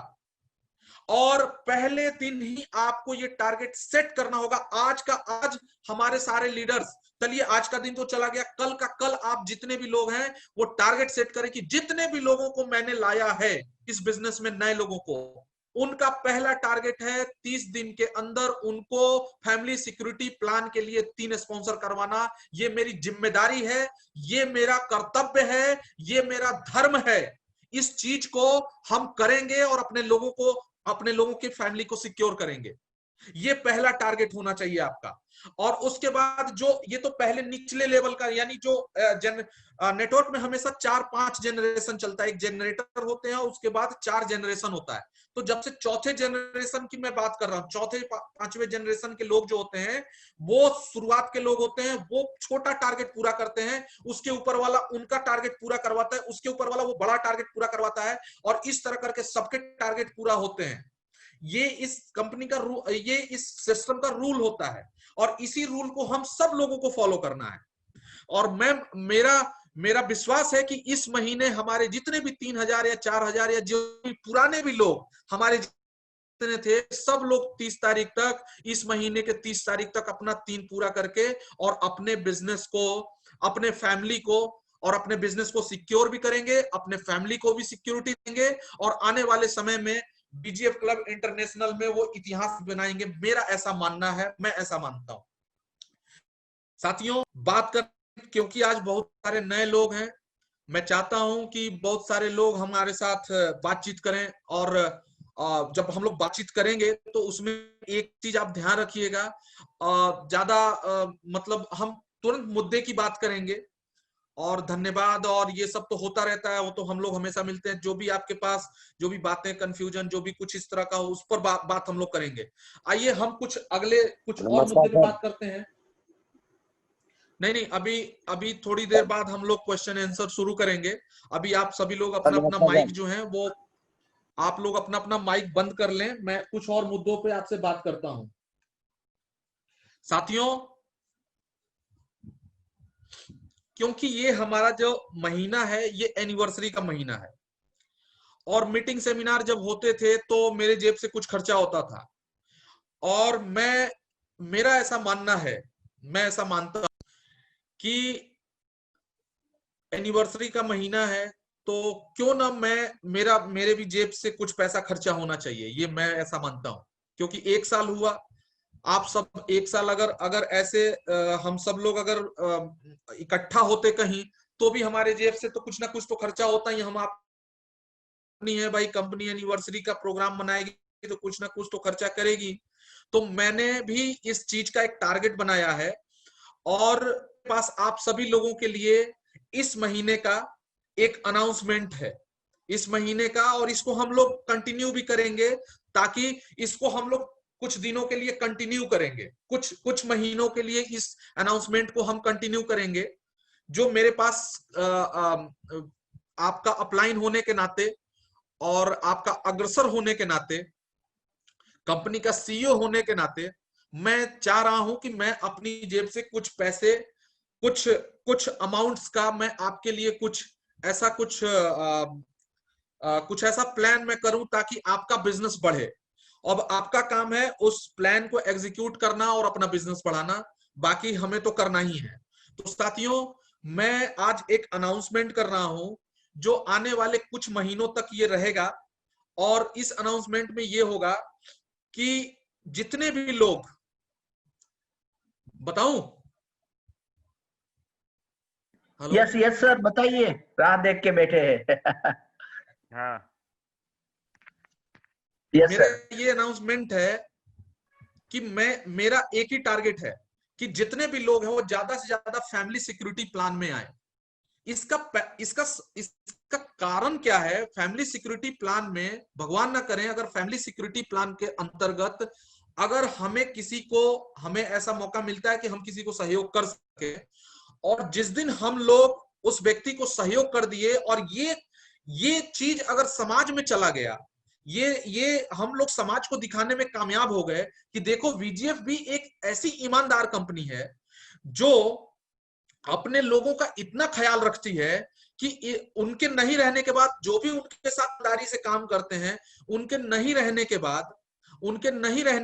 और पहले दिन ही आपको ये टारगेट सेट करना होगा। आज का आज हमारे सारे लीडर्स, चलिए आज का दिन तो चला गया, कल का कल आप जितने भी लोग हैं वो टारगेट सेट करें कि जितने भी लोगों को मैंने लाया है इस बिजनेस में, नए लोगों को, उनका पहला टारगेट है 30 दिन के अंदर उनको फैमिली सिक्योरिटी प्लान के लिए 3 स्पॉन्सर करवाना। ये मेरी जिम्मेदारी है, ये मेरा कर्तव्य है, ये मेरा धर्म है। इस चीज को हम करेंगे और अपने लोगों की फैमिली को सिक्योर करेंगे। ये पहला टारगेट होना चाहिए आपका। और उसके बाद जो, ये तो पहले निचले लेवल का, यानी जो नेटवर्क में हमेशा 4-5 जनरेशन चलता है। एक जनरेटर होते हैं, उसके बाद 4 जनरेशन होता है। तो जब से चौथे जनरेशन की मैं बात कर रहा हूं, चौथे 5वें जनरेशन के लोग जो होते हैं वो शुरुआत के लोग होते हैं, वो छोटा टारगेट पूरा करते हैं, उसके ऊपर वाला उनका टारगेट पूरा करवाता है, उसके ऊपर वाला वो बड़ा टारगेट पूरा करवाता है और इस तरह करके सबके टारगेट पूरा होते हैं। ये इस कंपनी का रूल, ये इस सिस्टम का रूल होता है और इसी रूल को हम सब लोगों को फॉलो करना है। और मेरा विश्वास है कि इस महीने हमारे जितने भी 3,000 या 4,000 या जो भी पुराने भी लोग हमारे जितने थे, सब लोग 30 तारीख तक, इस महीने के 30 तारीख तक अपना 3 पूरा करके और अपने बिजनेस को, अपने फैमिली को और अपने बिजनेस को सिक्योर भी करेंगे, अपने फैमिली को भी सिक्योरिटी देंगे और आने वाले समय में बीजीएफ क्लब इंटरनेशनल में वो इतिहास बनाएंगे। मेरा ऐसा मानना है, मैं ऐसा मानता हूं। साथियों, बात कर, क्योंकि आज बहुत सारे नए लोग हैं, मैं चाहता हूं कि बहुत सारे लोग हमारे साथ बातचीत करें और जब हम लोग बातचीत करेंगे तो उसमें एक चीज आप ध्यान रखिएगा, ज्यादा मतलब हम तुरंत मुद्दे की बात करेंगे और धन्यवाद और ये सब तो होता रहता है, वो तो हम लोग हमेशा मिलते हैं। जो भी आपके पास जो भी बातें, कंफ्यूजन जो भी कुछ इस तरह का हो, उस पर बात हम लोग करेंगे। आइए हम कुछ अगले कुछ और मुद्दे पे बात करते हैं। नहीं, अभी थोड़ी देर बाद हम लोग क्वेश्चन आंसर शुरू करेंगे। अभी आप सभी लोग अपना अपना माइक जो है वो, आप लोग अपना अपना माइक बंद कर लें, मैं कुछ और मुद्दों पे आपसे बात करता हूं। साथियों, क्योंकि ये हमारा जो महीना है ये एनिवर्सरी का महीना है और मीटिंग सेमिनार जब होते थे तो मेरे जेब से कुछ खर्चा होता था और मेरा ऐसा मानना है, मैं ऐसा मानता हूं कि एनिवर्सरी का महीना है तो क्यों ना मेरे भी जेब से कुछ पैसा खर्चा होना चाहिए, ये मैं ऐसा मानता हूं। क्योंकि 1 साल हुआ, आप सब 1 साल अगर अगर ऐसे हम सब लोग अगर इकट्ठा होते कहीं तो भी हमारे जेब से तो कुछ ना कुछ तो खर्चा होता ही। हम आप नहीं है भाई, कंपनी एनिवर्सरी का प्रोग्राम बनाएगी तो कुछ ना कुछ तो खर्चा करेगी। तो मैंने भी इस चीज का एक टारगेट बनाया है और पास आप सभी लोगों के लिए इस महीने का एक अनाउंसमेंट है, इस महीने का, और इसको हम लोग कंटिन्यू भी करेंगे, ताकि इसको हम लोग कुछ दिनों के लिए कंटिन्यू करेंगे, कुछ महीनों के लिए इस अनाउंसमेंट को हम कंटिन्यू करेंगे। जो मेरे पास आपका अपलाइन होने के नाते और आपका अग्रसर होने के नाते, कंपनी का सीईओ होने के नाते, मैं चाह रहा हूं कि मैं अपनी जेब से कुछ पैसे, कुछ कुछ अमाउंट्स का मैं आपके लिए कुछ ऐसा कुछ ऐसा प्लान मैं करूं ताकि आपका बिजनेस बढ़े। अब आपका काम है उस प्लान को एग्जीक्यूट करना और अपना बिजनेस बढ़ाना, बाकी हमें तो करना ही है। तो साथियों, मैं आज एक अनाउंसमेंट कर रहा हूं जो आने वाले कुछ महीनों तक ये रहेगा और इस अनाउंसमेंट में ये होगा कि जितने भी लोग, बताऊं? हेलो? यस यस सर, बताइए, राह देख के बैठे हैं। हाँ, यस मेरा सर। ये अनाउंसमेंट है कि मेरा एक ही टारगेट है कि जितने भी लोग हैं वो ज्यादा से ज्यादा फैमिली सिक्योरिटी प्लान में आए। इसका इसका इसका कारण क्या है? फैमिली सिक्योरिटी प्लान में, भगवान ना करें अगर फैमिली सिक्योरिटी प्लान के अंतर्गत अगर हमें ऐसा मौका मिलता है कि हम किसी को सहयोग कर सके, और जिस दिन हम लोग उस व्यक्ति को सहयोग कर दिए और ये चीज अगर समाज में चला गया, ये हम लोग समाज को दिखाने में कामयाब हो गए कि देखो वीजीएफ भी एक ऐसी ईमानदार कंपनी है जो अपने लोगों का इतना ख्याल रखती है कि उनके नहीं रहने के बाद जो भी उनके साथ ईमानदारी से काम करते हैं, उनके नहीं रहने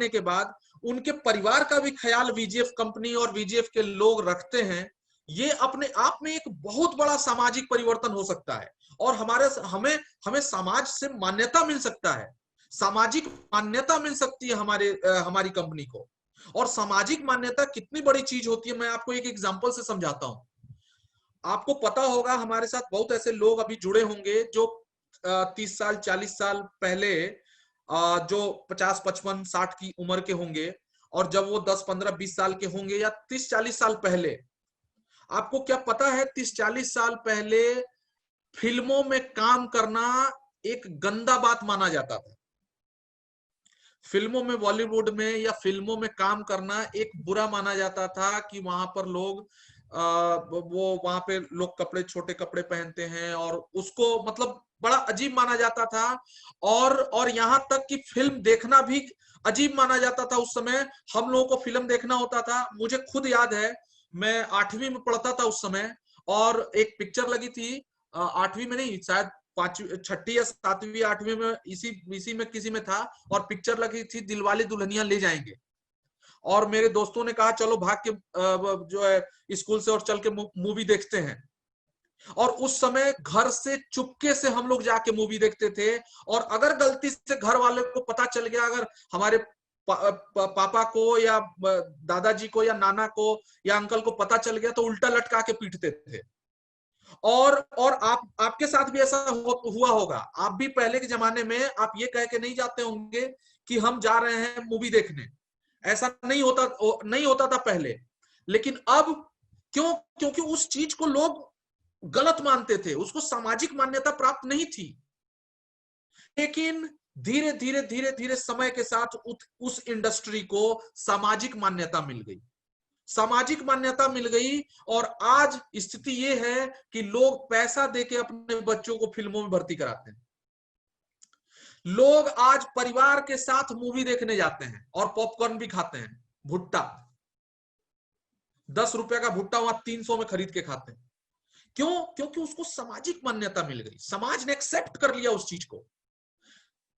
के बाद उनके परिवार का भी ख्याल वीजीएफ कंपनी और वीजीएफ के लोग रखते हैं। ये अपने आप में एक बहुत बड़ा सामाजिक परिवर्तन हो सकता है और हमें समाज से मान्यता मिल सकता है, सामाजिक मान्यता मिल सकती है हमारी कंपनी को। और सामाजिक मान्यता कितनी बड़ी चीज होती है, मैं आपको एक एग्जांपल से समझाता हूं। आपको पता होगा हमारे साथ बहुत ऐसे लोग अभी जुड़े होंगे जो 30 साल 40 साल पहले, जो 50 55 60 की उम्र के होंगे, और जब वो 10 15 20 साल के होंगे या 30 40 साल पहले, आपको क्या पता है 30 40 साल पहले फिल्मों में काम करना एक गंदा बात माना जाता था। फिल्मों में, बॉलीवुड में या फिल्मों में काम करना एक बुरा माना जाता था कि वहां पर लोग वो वहां पे लोग कपड़े, छोटे कपड़े पहनते हैं और उसको मतलब बड़ा अजीब माना जाता था। और यहाँ तक कि फिल्म देखना भी अजीब माना जाता था उस समय। हम लोगों को फिल्म देखना होता था, मुझे खुद याद है मैं 8वीं में पढ़ता था उस समय, और एक पिक्चर लगी थी 8वीं में नहीं, शायद 5वीं, 6ठी या 7वीं 8वीं में, इसी में किसी में था, और पिक्चर लगी थी दिलवाले दुल्हनिया ले जाएंगे। और मेरे दोस्तों ने कहा चलो भाग के जो है स्कूल से और चल के मूवी देखते हैं। और उस समय घर से चुपके से हम लोग जाके मूवी देखते थे, और अगर गलती से घर वाले को पता चल गया, अगर हमारे पापा को या दादाजी को या नाना को या अंकल को पता चल गया तो उल्टा लटका के पीटते थे। और आपके साथ भी ऐसा हुआ होगा। आप भी पहले के जमाने में आप ये कह के नहीं जाते होंगे कि हम जा रहे हैं मूवी देखने, ऐसा नहीं होता था पहले। लेकिन अब क्यों? क्योंकि उस चीज को लोग गलत मानते थे, उसको सामाजिक मान्यता प्राप्त नहीं थी। लेकिन धीरे धीरे धीरे धीरे समय के साथ उस इंडस्ट्री को सामाजिक मान्यता मिल गई, सामाजिक मान्यता मिल गई। और आज स्थिति यह है कि लोग पैसा देके अपने बच्चों को फिल्मों में भर्ती कराते हैं। लोग आज परिवार के साथ मूवी देखने जाते हैं और पॉपकॉर्न भी खाते हैं। भुट्टा, 10 रुपए का भुट्टा वहां 300 में खरीद के खाते हैं। क्यों? क्योंकि उसको सामाजिक मान्यता मिल गई, समाज ने एक्सेप्ट कर लिया उस चीज को।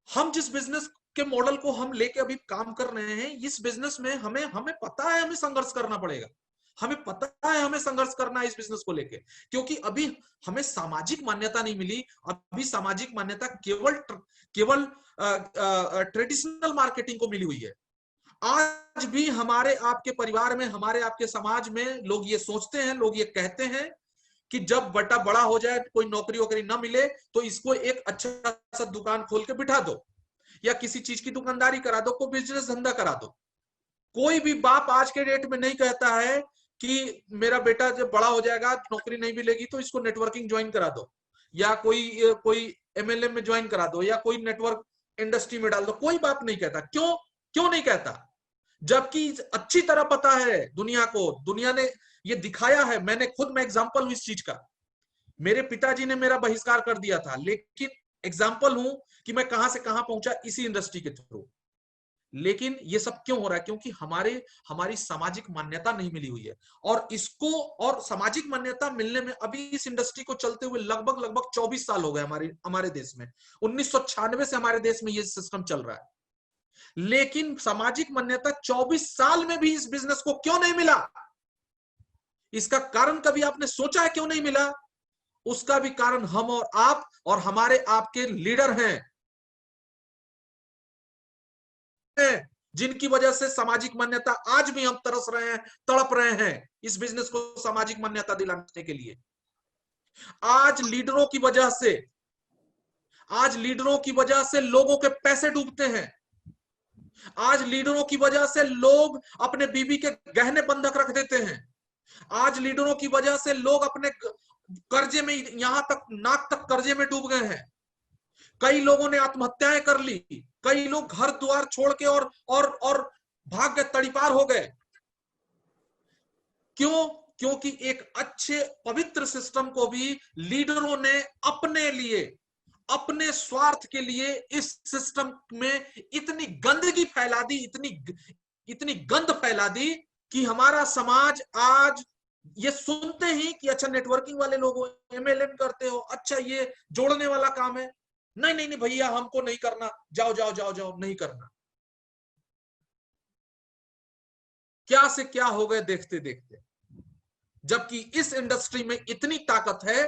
हम जिस बिजनेस के मॉडल को हम लेके अभी काम कर रहे हैं, इस बिजनेस में हमें पता है हमें संघर्ष करना पड़ेगा, हमें पता है हमें संघर्ष करना है इस बिजनेस को लेके, क्योंकि अभी हमें सामाजिक मान्यता नहीं मिली। अभी सामाजिक मान्यता केवल ट्रेडिशनल मार्केटिंग को मिली हुई है। आज भी हमारे आपके परिवार में, हमारे आपके समाज में लोग ये सोचते हैं, लोग ये कहते हैं कि जब बेटा बड़ा हो जाए, कोई नौकरी वोकरी ना मिले तो इसको एक अच्छा सा दुकान खोल के बिठा दो, या किसी चीज की दुकानदारी करा दो, कोई बिजनेस धंधा करा दो। कोई भी बाप आज के डेट में नहीं कहता है कि मेरा बेटा जब बड़ा हो जाएगा, नौकरी नहीं मिलेगी तो इसको नेटवर्किंग ज्वाइन करा दो, या कोई MLM में ज्वाइन करा दो, या कोई नेटवर्क इंडस्ट्री में डाल दो। कोई बाप नहीं कहता। क्यों? क्यों नहीं कहता? जबकि अच्छी तरह पता है दुनिया को, दुनिया ने ये दिखाया है। मैं एग्जांपल हूं इस चीज का। मेरे पिताजी ने मेरा बहिष्कार कर दिया था, लेकिन एग्जांपल हूं कि मैं कहां से कहां पहुंचा इसी इंडस्ट्री के थ्रू। लेकिन ये सब क्यों हो रहा है? क्योंकि हमारी सामाजिक मान्यता नहीं मिली हुई है। और सामाजिक मान्यता मिलने में अभी इस इंडस्ट्री को चलते हुए लगभग 24 साल हो गए हमारे देश में। 1996 से हमारे देश में ये सिस्टम चल रहा है। लेकिन सामाजिक मान्यता 24 साल में भी इस बिजनेस को क्यों नहीं मिला? इसका कारण कभी आपने सोचा है क्यों नहीं मिला? उसका भी कारण हम और आप और हमारे आपके लीडर हैं, जिनकी वजह से सामाजिक मान्यता आज भी हम तरस रहे हैं, तड़प रहे हैं इस बिजनेस को सामाजिक मान्यता दिलाने के लिए। आज लीडरों की वजह से लोगों के पैसे डूबते हैं। आज लीडरों की वजह से लोग अपने बीवी के गहने बंधक रख देते हैं। आज लीडरों की वजह से लोग अपने कर्जे में, यहां तक नाक तक कर्जे में डूब गए हैं। कई लोगों ने आत्महत्याएं कर ली, कई लोग घर द्वार छोड़ के और भाग गए, तड़ीपार हो गए। क्यों? क्योंकि एक अच्छे पवित्र सिस्टम को भी लीडरों ने अपने लिए, अपने स्वार्थ के लिए इस सिस्टम में इतनी गंदगी फैला दी, इतनी गंद फैला दी कि हमारा समाज आज ये सुनते ही कि अच्छा नेटवर्किंग वाले लोग हो, MLM करते हो, अच्छा ये जोड़ने वाला काम है, नहीं नहीं नहीं भैया हमको नहीं करना, जाओ जाओ जाओ जाओ, नहीं करना। क्या से क्या हो गए देखते देखते। जबकि इस इंडस्ट्री में इतनी ताकत है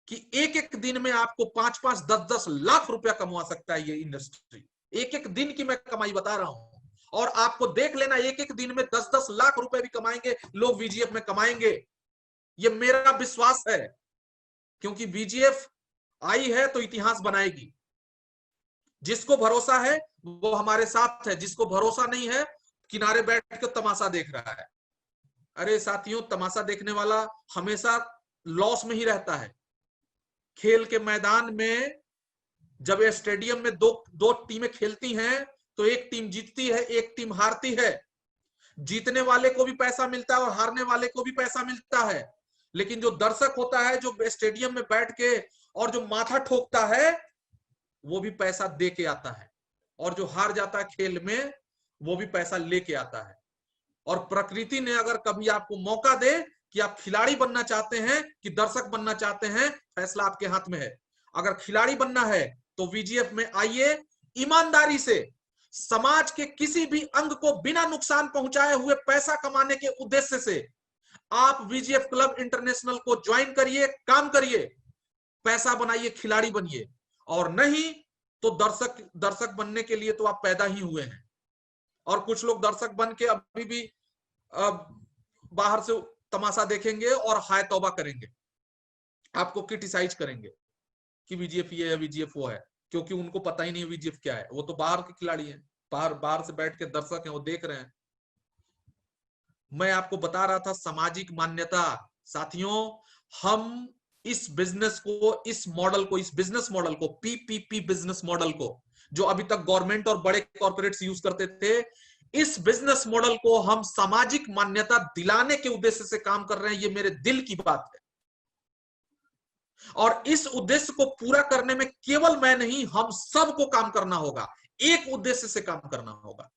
कि एक एक दिन में आपको 5-5, 10-10 लाख रुपया कमा सकता है ये इंडस्ट्री। एक एक दिन की मैं कमाई बता रहा हूं, और आपको देख लेना एक एक दिन में 10-10 लाख रुपए भी कमाएंगे लोग, VGF में कमाएंगे। ये मेरा विश्वास है, क्योंकि VGF आई है तो इतिहास बनाएगी। जिसको भरोसा है वो हमारे साथ है, जिसको भरोसा नहीं है किनारे बैठ के तमाशा देख रहा है। अरे साथियों, तमाशा देखने वाला हमेशा लॉस में ही रहता है। खेल के मैदान में जब ये स्टेडियम में दो टीमें खेलती हैं तो एक टीम जीतती है, एक टीम हारती है। जीतने वाले को भी पैसा मिलता है और हारने वाले को भी पैसा मिलता है, लेकिन जो दर्शक होता है, जो स्टेडियम में बैठ के और जो माथा ठोकता है, वो भी पैसा दे के आता है, और जो हार जाता है खेल में वो भी पैसा लेके आता है। और प्रकृति ने अगर कभी आपको मौका दे कि आप खिलाड़ी बनना चाहते हैं कि दर्शक बनना चाहते हैं, फैसला आपके हाथ में है। अगर खिलाड़ी बनना है तो वीजीएफ में आइए, ईमानदारी से समाज के किसी भी अंग को बिना नुकसान पहुंचाए हुए पैसा कमाने के उद्देश्य से आप वीजीएफ क्लब इंटरनेशनल को ज्वाइन करिए, काम करिए, पैसा बनाइए, खिलाड़ी बनिए। और नहीं तो दर्शक बनने के लिए तो आप पैदा ही हुए हैं। और कुछ लोग दर्शक बन के अभी भी बाहर से तमाशा देखेंगे और हाय तौबा करेंगे, आपको क्रिटिसाइज करेंगे कि वीजीएफ ये है, वीजीएफ वो है, क्योंकि उनको पता ही नहीं है वीजीएफ क्या है। वो तो बाहर के खिलाड़ी हैं, बाहर से बैठ के दर्शक हैं, वो देख रहे हैं। मैं आपको बता रहा था सामाजिक मान्यता। साथियों, हम इस बिजनेस को, इस मॉडल को, इस बिजनेस मॉडल को, पीपीपी बिजनेस मॉडल को, जो अभी तक गवर्नमेंट और बड़े कॉर्पोरेट्स यूज करते थे, इस बिजनेस मॉडल को हम सामाजिक मान्यता दिलाने के उद्देश्य से काम कर रहे हैं। ये मेरे दिल की बात है। और इस उद्देश्य को पूरा करने में केवल मैं नहीं, हम सबको काम करना होगा, एक उद्देश्य से काम करना होगा।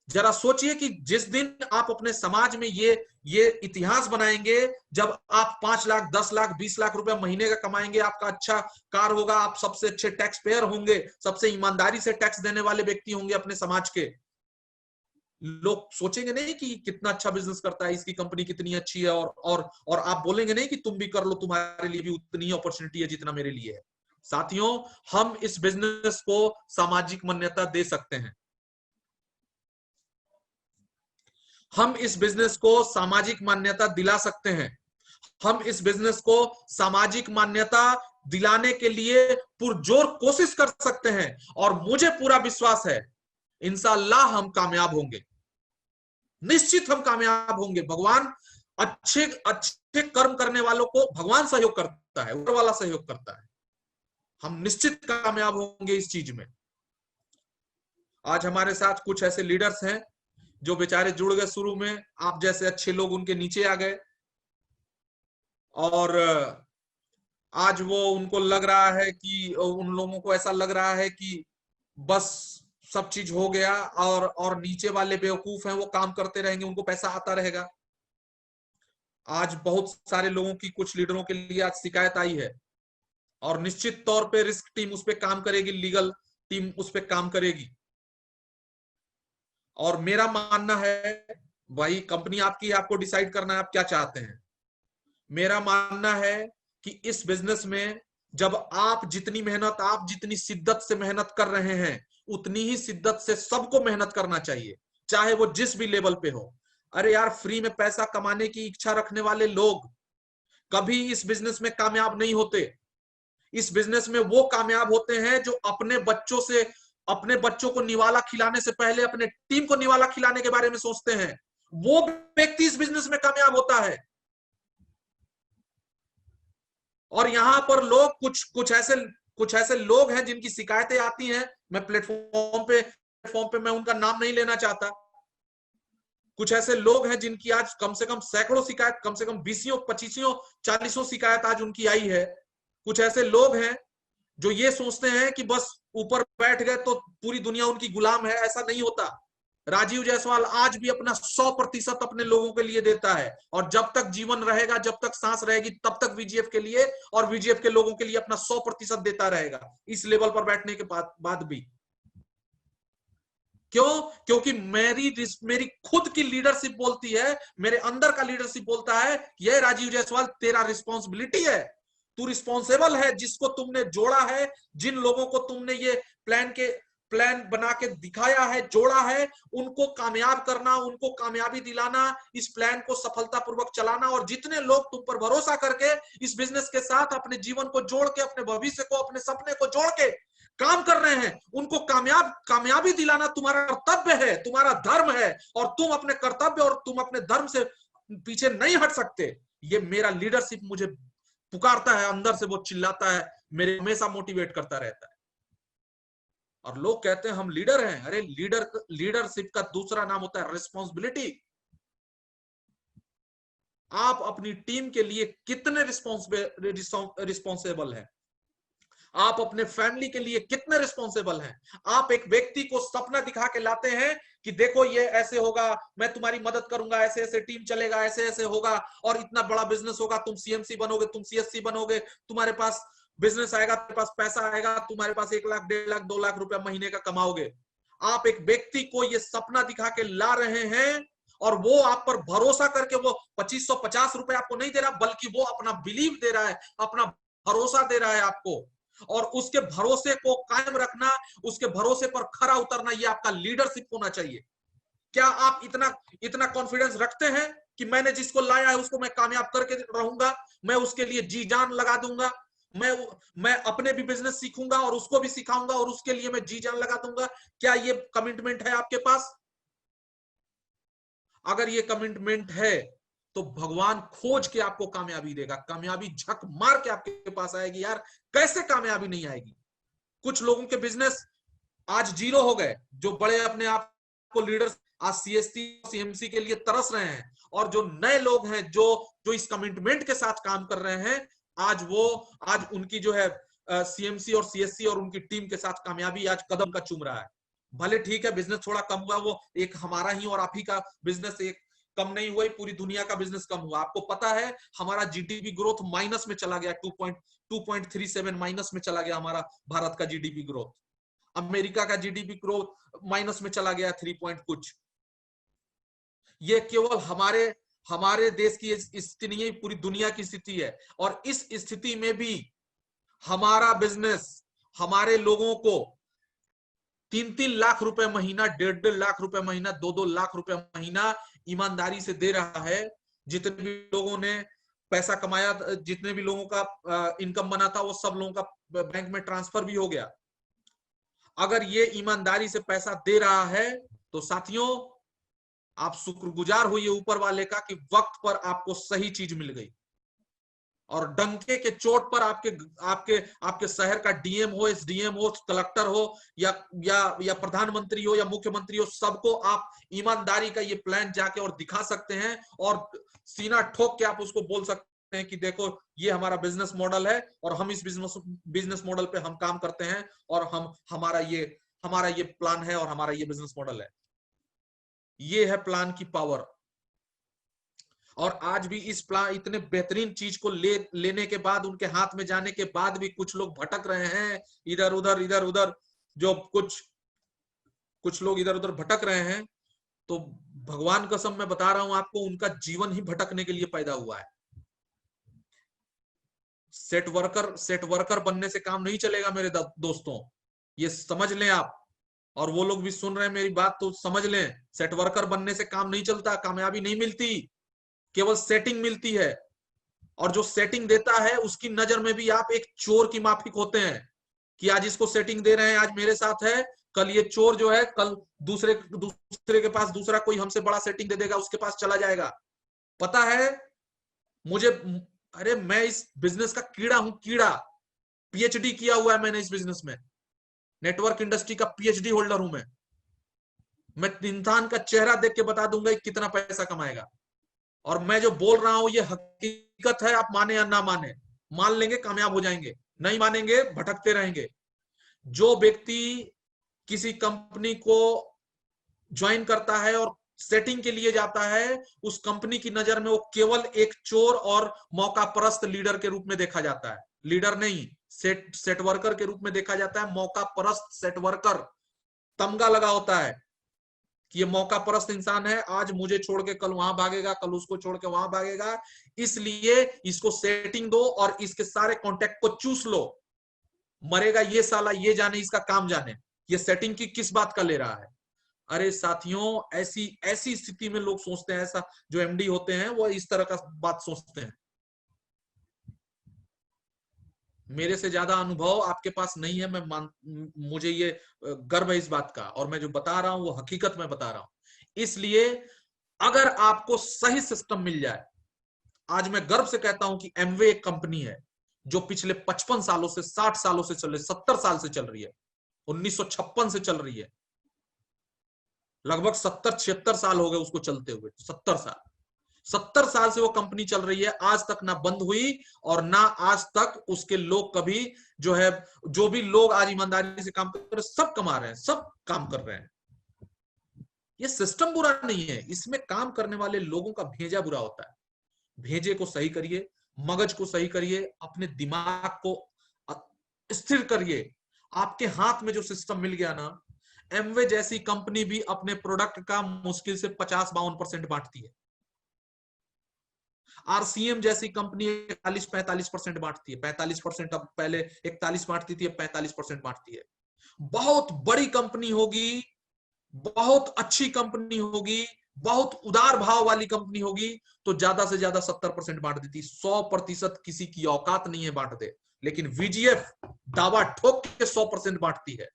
जरा सोचिए कि जिस दिन आप अपने समाज में ये इतिहास बनाएंगे, जब आप 5 लाख, 10 लाख, 20 लाख रुपए महीने का कमाएंगे, आपका अच्छा कार होगा, आप सबसे अच्छे टैक्स पेयर होंगे, सबसे ईमानदारी से टैक्स देने वाले व्यक्ति होंगे अपने समाज के, लोग सोचेंगे नहीं कि कितना अच्छा बिजनेस करता है, इसकी कंपनी कितनी अच्छी है, और आप बोलेंगे नहीं कि तुम भी कर लो, तुम्हारे लिए भी उतनी ही अपॉर्चुनिटी है जितना मेरे लिए है। साथियों, हम इस बिजनेस को सामाजिक मान्यता दे सकते हैं। हम इस बिजनेस को सामाजिक मान्यता दिला सकते हैं। हम इस बिजनेस को सामाजिक मान्यता दिलाने के लिए पुरजोर कोशिश कर सकते हैं, और मुझे पूरा विश्वास है इंशाअल्लाह हम कामयाब होंगे, निश्चित हम कामयाब होंगे। भगवान अच्छे अच्छे कर्म करने वालों को भगवान सहयोग करता है, ऊपर वाला सहयोग करता है। हम निश्चित कामयाब होंगे इस चीज में। आज हमारे साथ कुछ ऐसे लीडर्स हैं जो बेचारे जुड़ गए शुरू में, आप जैसे अच्छे लोग उनके नीचे आ गए, और आज वो उनको लग रहा है कि, उन लोगों को ऐसा लग रहा है कि बस सब चीज हो गया, और नीचे वाले बेवकूफ हैं, वो काम करते रहेंगे, उनको पैसा आता रहेगा। आज बहुत सारे लोगों की, कुछ लीडरों के लिए आज शिकायत आई है, और निश्चित तौर पे रिस्क टीम उस पर काम करेगी, लीगल टीम उस पर काम करेगी। और मेरा मानना है भाई, कंपनी आपकी, आपको डिसाइड करना है आप क्या चाहते हैं। मेरा मानना है कि इस बिजनेस में जब आप जितनी मेहनत, आप जितनी शिद्दत से मेहनत कर रहे हैं, उतनी ही शिद्दत से सबको मेहनत करना चाहिए, चाहे वो जिस भी लेवल पे हो। अरे यार, फ्री में पैसा कमाने की इच्छा रखने वाले लोग कभी इस बिजनेस में कामयाब नहीं होते। इस बिजनेस में वो कामयाब होते हैं जो अपने बच्चों को निवाला खिलाने से पहले अपने टीम को निवाला खिलाने के बारे में सोचते हैं। वो व्यक्ति इस बिजनेस में कामयाब होता है। और यहां पर लोग, कुछ ऐसे लोग हैं जिनकी शिकायतें आती हैं, मैं प्लेटफॉर्म पे मैं उनका नाम नहीं लेना चाहता। कुछ ऐसे लोग हैं जिनकी आज कम से कम सैकड़ों शिकायत, कम से कम 20, 25, 40 शिकायत आज उनकी आई है। कुछ ऐसे लोग हैं जो ये सोचते हैं कि बस ऊपर बैठ गए तो पूरी दुनिया उनकी गुलाम है। ऐसा नहीं होता। राजीव जायसवाल आज भी अपना 100% अपने लोगों के लिए देता है, और जब तक जीवन रहेगा, जब तक सांस रहेगी, तब तक वीजीएफ के लिए और वीजीएफ के लोगों के लिए अपना 100% देता रहेगा, इस लेवल पर बैठने के बाद भी। क्यों? क्योंकि मेरी खुद की लीडरशिप बोलती है, मेरे अंदर का लीडरशिप बोलता है, ये राजीव जायसवाल तेरा रिस्पॉन्सिबिलिटी है, तू रिस्पॉन्सिबल है। जिसको तुमने जोड़ा है, जिन लोगों को तुमने ये प्लान बना के दिखाया है, जोड़ा है, उनको कामयाब करना, उनको कामयाबी दिलाना, इस प्लान को सफलतापूर्वक चलाना। और जितने लोग तुम पर भरोसा करके इस बिजनेस के साथ अपने जीवन को जोड़ के, अपने भविष्य को, अपने सपने को जोड़ के काम कर रहे हैं, उनको कामयाबी दिलाना तुम्हारा कर्तव्य है, तुम्हारा धर्म है, और तुम अपने कर्तव्य और तुम अपने धर्म से पीछे नहीं हट सकते। ये मेरा लीडरशिप मुझे पुकारता है, अंदर से वो चिल्लाता है, मेरे हमेशा मोटिवेट करता रहता है। और लोग कहते हैं हम लीडर हैं। अरे लीडरशिप का दूसरा नाम होता है रिस्पॉन्सिबिलिटी। आप अपनी टीम के लिए कितने रिस्पॉन्सिबल हैं, आप अपने फैमिली के लिए कितने रिस्पॉन्सिबल हैं। आप एक व्यक्ति को सपना दिखा के लाते हैं कि देखो ये ऐसे होगा, मैं तुम्हारी मदद करूंगा, ऐसे ऐसे टीम चलेगा, ऐसे ऐसे होगा और इतना बड़ा बिजनेस होगा, तुम सीएमसी बनोगे, तुम सीएससी बनोगे, तुम्हारे पास बिजनेस आएगा, तुम्हारे पास पैसा आएगा, तुम्हारे पास 1 लाख 1.5 लाख 2 लाख रुपया महीने का कमाओगे। आप एक व्यक्ति को ये सपना दिखा के ला रहे हैं और वो आप पर भरोसा करके वो 2550 रुपए आपको नहीं दे रहा, बल्कि वो अपना बिलीव दे रहा है, अपना भरोसा दे रहा है आपको। और उसके भरोसे को कायम रखना, उसके भरोसे पर खरा उतरना, ये आपका लीडरशिप होना चाहिए। क्या आप इतना कॉन्फिडेंस रखते हैं कि मैंने जिसको लाया है उसको मैं कामयाब करके रहूंगा, मैं उसके लिए जी जान लगा दूंगा, मैं अपने भी बिजनेस सीखूंगा और उसको भी सिखाऊंगा और उसके लिए मैं जी जान लगा दूंगा? क्या ये कमिटमेंट है आपके पास? अगर ये कमिटमेंट है तो भगवान खोज के आपको कामयाबी देगा। कामयाबी झक मार के आपके पास आएगी। यार कैसे कामयाबी नहीं आएगी? कुछ लोगों के बिजनेस आज जीरो हो गए, जो बड़े अपने आप को लीडर्स आज सीएससी सीएमसी के लिए तरस रहे हैं, और जो नए लोग हैं जो इस कमिटमेंट के साथ काम कर रहे हैं, आज उनकी जो है सीएमसी और सीएससी और उनकी टीम के साथ कामयाबी आज कदम का चूम रहा है। भले ठीक है बिजनेस थोड़ा कम हुआ, वो एक हमारा ही और आप ही का बिजनेस एक कम नहीं हुआ, पूरी दुनिया का बिजनेस कम हुआ। आपको पता है हमारा जीडीपी ग्रोथ माइनस में चला गया, 2.37 माइनस में चला गया हमारा भारत का जीडीपी ग्रोथ। अमेरिका का जीडीपी ग्रोथ माइनस में चला गया 3 पॉइंट कुछ। ये केवल हमारे देश की स्थिति नहीं है, पूरी दुनिया की स्थिति है। और इस स्थिति में भी हमारा बिजनेस हमारे लोगों को 3-3 लाख रुपए महीना, 1.5 लाख रुपए महीना, 2-2 लाख रुपए महीना ईमानदारी से दे रहा है। जितने भी लोगों ने पैसा कमाया, जितने भी लोगों का इनकम बना था, वो सब लोगों का बैंक में ट्रांसफर भी हो गया। अगर ये ईमानदारी से पैसा दे रहा है तो साथियों आप शुक्रगुजार होइए ऊपर वाले का कि वक्त पर आपको सही चीज मिल गई। और डंके के चोट पर आपके शहर का डीएम हो, एसडीएम हो, कलेक्टर हो या प्रधानमंत्री हो या मुख्यमंत्री हो, सबको आप ईमानदारी का ये प्लान जाके और दिखा सकते हैं और सीना ठोक के आप उसको बोल सकते हैं कि देखो ये हमारा बिजनेस मॉडल है और हम इस बिजनेस मॉडल पे हम काम करते हैं और हमारा ये प्लान है और हमारा ये बिजनेस मॉडल है। ये है प्लान की पावर। और आज भी इस प्लान, इतने बेहतरीन चीज को लेने के बाद, उनके हाथ में जाने के बाद भी कुछ लोग भटक रहे हैं इधर उधर, जो कुछ लोग इधर उधर भटक रहे हैं। तो भगवान कसम मैं बता रहा हूं आपको, उनका जीवन ही भटकने के लिए पैदा हुआ है। सेट वर्कर बनने से काम नहीं चलेगा मेरे दोस्तों, ये समझ लें आप। और वो लोग भी सुन रहे हैं मेरी बात तो समझ लें, सेट वर्कर बनने से काम नहीं चलता, कामयाबी नहीं मिलती, केवल सेटिंग मिलती है। और जो सेटिंग देता है उसकी नजर में भी आप एक चोर की माफिक होते हैं कि आज इसको सेटिंग दे रहे हैं, आज मेरे साथ है, कल ये चोर जो है कल दूसरे के पास दूसरा कोई हमसे बड़ा सेटिंग दे देगा, उसके पास चला जाएगा। पता है मुझे, अरे मैं इस बिजनेस का कीड़ा हूं, कीड़ा। पीएचडी किया हुआ है मैंने इस बिजनेस में, नेटवर्क इंडस्ट्री का पीएचडी होल्डर हूं मैं इंसान का चेहरा देख के बता दूंगा कितना पैसा कमाएगा। और मैं जो बोल रहा हूं ये हकीकत है, आप माने या ना माने। मान लेंगे कामयाब हो जाएंगे, नहीं मानेंगे भटकते रहेंगे। जो व्यक्ति किसी कंपनी को ज्वाइन करता है और सेटिंग के लिए जाता है, उस कंपनी की नजर में वो केवल एक चोर और मौका परस्त लीडर के रूप में देखा जाता है। लीडर नहीं, सेट वर्कर के रूप में देखा जाता है। मौका परस्त सेट वर्कर, तमगा लगा होता है कि ये मौका परस्त इंसान है, आज मुझे छोड़ के कल वहां भागेगा, कल उसको छोड़ के वहां भागेगा, इसलिए इसको सेटिंग दो और इसके सारे कॉन्टेक्ट को चूस लो। मरेगा ये साला ये जाने, इसका काम जाने, ये सेटिंग की किस बात का ले रहा है। अरे साथियों, ऐसी स्थिति में लोग सोचते हैं, ऐसा जो एमडी होते हैं वो इस तरह का बात सोचते हैं। मेरे से ज्यादा अनुभव आपके पास नहीं है, मुझे ये गर्व है इस बात का, और मैं जो बता रहा हूं वो हकीकत में बता रहा हूं। इसलिए अगर आपको सही सिस्टम मिल जाए, आज मैं गर्व से कहता हूं कि एमवे एक कंपनी है जो पिछले 55 सालों से, 60 सालों से चल रही, 70 साल से चल रही है। 1956 से चल रही है, लगभग 70-76 साल हो गए उसको चलते हुए। 70 साल से वो कंपनी चल रही है, आज तक ना बंद हुई और ना आज तक उसके लोग कभी जो है, जो भी लोग आज ईमानदारी से काम कर रहे हैं सब कमा रहे हैं, सब काम कर रहे हैं। ये सिस्टम बुरा नहीं है, इसमें काम करने वाले लोगों का भेजा बुरा होता है। भेजे को सही करिए, मगज को सही करिए, अपने दिमाग को स्थिर करिए। आपके हाथ में जो सिस्टम मिल गया ना, एमवे जैसी कंपनी भी अपने प्रोडक्ट का मुश्किल से 50-52% बांटती है। आरसीएम जैसी कंपनी 41-45% बांटती है। 45%, अब पहले 41 बांटती थी, अब 45% बांटती है। बहुत बड़ी कंपनी होगी, बहुत अच्छी कंपनी होगी, बहुत उदार भाव वाली कंपनी होगी तो ज्यादा से ज्यादा 70% बांट देती। 100% किसी की औकात नहीं है बांट दे, लेकिन वीजीएफ दावा ठोक के 100% बांटती है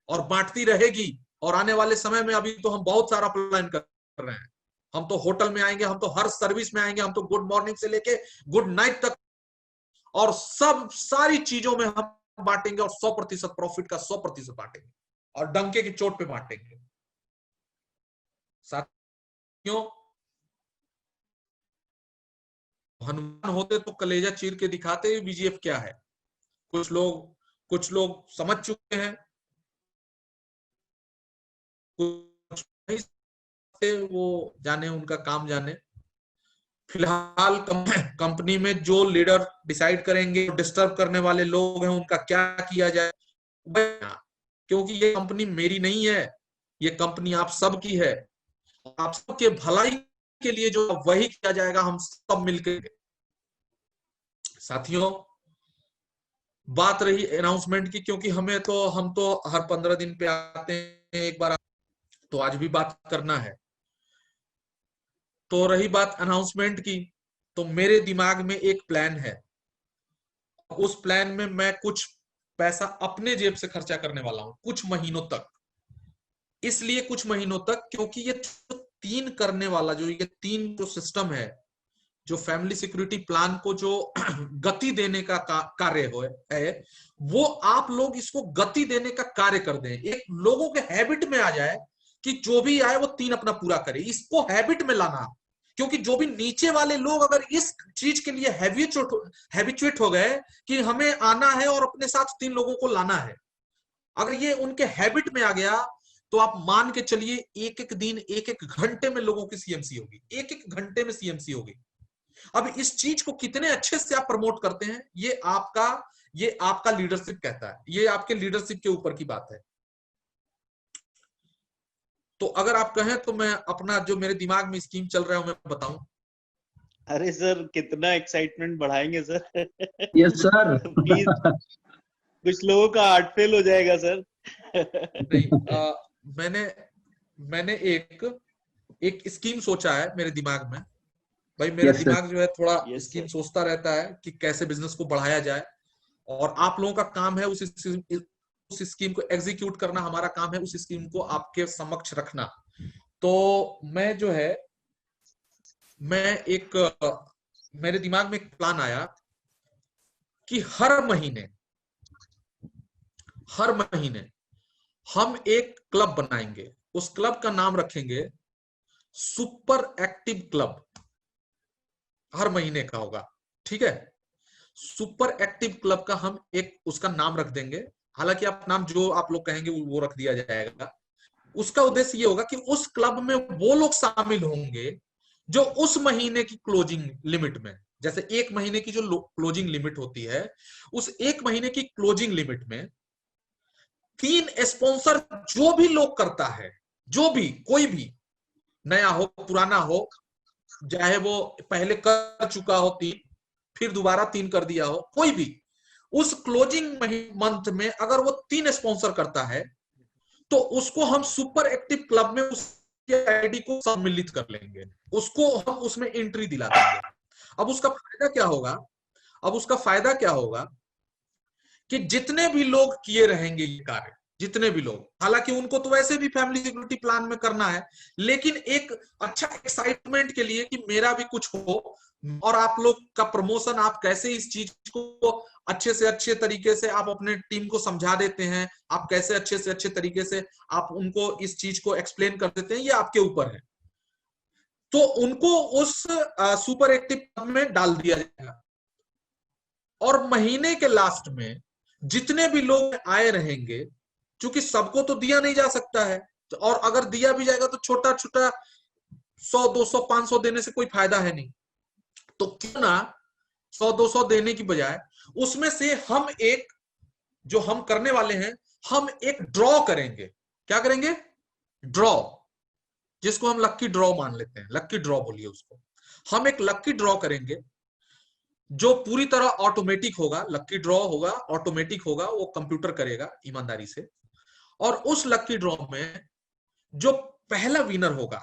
और बांटती रहेगी। और आने वाले समय में, अभी तो हम बहुत सारा प्लान कर रहे हैं, हम तो होटल में आएंगे, हम तो हर सर्विस में आएंगे, हम तो गुड मॉर्निंग से लेके गुड नाइट तक और सब सारी चीजों में हम बांटेंगे और 100% प्रॉफिट का 100% बांटेंगे और डंके की चोट पे बांटेंगे। साथियों, हनुमान होते तो कलेजा चीर के दिखाते बीजीएफ क्या है। कुछ लोग समझ चुके हैं, कुछ नहीं से वो जाने, उनका काम जाने। फिलहाल कंपनी में जो लीडर डिसाइड करेंगे, डिस्टर्ब करने वाले लोग हैं, उनका क्या किया जाए, क्योंकि ये कंपनी मेरी नहीं है, ये कंपनी आप सब की है। आप सबके भलाई के लिए जो वही किया जाएगा, हम सब मिलकर। साथियों, बात रही अनाउंसमेंट की, क्योंकि हम तो हर 15 दिन पे आते हैं एक बार, तो आज भी बात करना है। तो रही बात अनाउंसमेंट की, तो मेरे दिमाग में एक प्लान है। उस प्लान में मैं कुछ पैसा अपने जेब से खर्चा करने वाला हूं कुछ महीनों तक। इसलिए कुछ महीनों तक क्योंकि ये तीन करने वाला ये तीन जो सिस्टम है, जो फैमिली सिक्योरिटी प्लान को जो गति देने का कार्य है, वो आप लोग इसको गति देने का कार्य कर दें। एक लोगों के हैबिट में आ जाए कि जो भी आए वो तीन अपना पूरा करे, इसको हैबिट में लाना। क्योंकि जो भी नीचे वाले लोग अगर इस चीज के लिए हैबिचुएट हो गए कि हमें आना है और अपने साथ तीन लोगों को लाना है, अगर ये उनके हैबिट में आ गया तो आप मान के चलिए एक एक दिन, एक एक घंटे में लोगों की सीएमसी होगी, एक एक घंटे में सीएमसी होगी। अब इस चीज को कितने अच्छे से आप प्रमोट करते हैं, ये आपका लीडरशिप कहता है, ये आपके लीडरशिप के ऊपर की बात है। तो अगर आप कहें तो मैं अपना जो मेरे दिमाग में स्कीम चल रहा है मैं बताऊं। अरे सर, कितना एक्साइटमेंट बढ़ाएंगे सर। Yes sir. प्लीज, कुछ लोगों का हार्ट फेल हो जाएगा सर। नहीं, मैंने एक स्कीम सोचा है मेरे दिमाग में। भाई मेरा दिमाग जो है थोड़ा स्कीम सोचता रहता है कि कैसे बिजनेस को बढ़ाया जाए, और आप लोगों का काम है उस स्कीम को एग्जीक्यूट करना, हमारा काम है उस स्कीम को आपके समक्ष रखना। तो मेरे दिमाग में एक प्लान आया कि हर महीने हम एक क्लब बनाएंगे। उस क्लब का नाम रखेंगे सुपर एक्टिव क्लब। हर महीने का होगा, ठीक है। सुपर एक्टिव क्लब का हम एक उसका नाम रख देंगे। हालांकि आप नाम जो आप लोग कहेंगे वो रख दिया जाएगा। उसका उद्देश्य ये होगा कि उस क्लब में वो लोग शामिल होंगे जो उस महीने की क्लोजिंग लिमिट में, जैसे एक महीने की जो क्लोजिंग लिमिट होती है, उस एक महीने की क्लोजिंग लिमिट में 3 स्पॉन्सर जो भी लोग करता है, जो भी कोई भी नया हो पुराना हो, चाहे वो पहले कर चुका हो 3 फिर दोबारा 3 कर दिया हो, कोई भी उस क्लोजिंग मंथ में अगर वो 3 स्पॉन्सर करता है तो उसको हम सुपर एक्टिव क्लब में उसकी आईडी को सम्मिलित कर लेंगे, उसको हम उसमें एंट्री दिला देंगे। अब उसका फायदा क्या होगा कि जितने भी लोग किए रहेंगे ये कार्य, जितने भी लोग, हालांकि उनको तो वैसे भी फैमिली सिक्योरिटी प्लान में करना है, लेकिन एक अच्छा एक्साइटमेंट के लिए कि मेरा भी कुछ हो, और आप लोग का प्रमोशन, आप कैसे इस चीज को अच्छे से अच्छे तरीके से आप अपने टीम को समझा देते हैं, आप कैसे अच्छे से अच्छे तरीके से आप उनको इस चीज को एक्सप्लेन कर देते हैं, ये आपके ऊपर है। तो उनको उस सुपर एक्टिव में डाल दिया जाएगा और महीने के लास्ट में जितने भी लोग आए रहेंगे, क्योंकि सबको तो दिया नहीं जा सकता है, और अगर दिया भी जाएगा तो छोटा छोटा 100, 200, 500 देने से कोई फायदा है नहीं। तो क्यों ना 100, 200 देने की बजाय उसमें से हम एक, जो हम करने वाले हैं, हम एक ड्रॉ करेंगे। क्या करेंगे? ड्रॉ, जिसको हम लक्की ड्रॉ मान लेते हैं। लक्की ड्रॉ बोलिए उसको। हम एक लक्की ड्रॉ करेंगे जो पूरी तरह ऑटोमेटिक होगा। लक्की ड्रॉ होगा, ऑटोमेटिक होगा, वो कंप्यूटर करेगा ईमानदारी से। और उस लक्की ड्रॉ में जो पहला विनर होगा,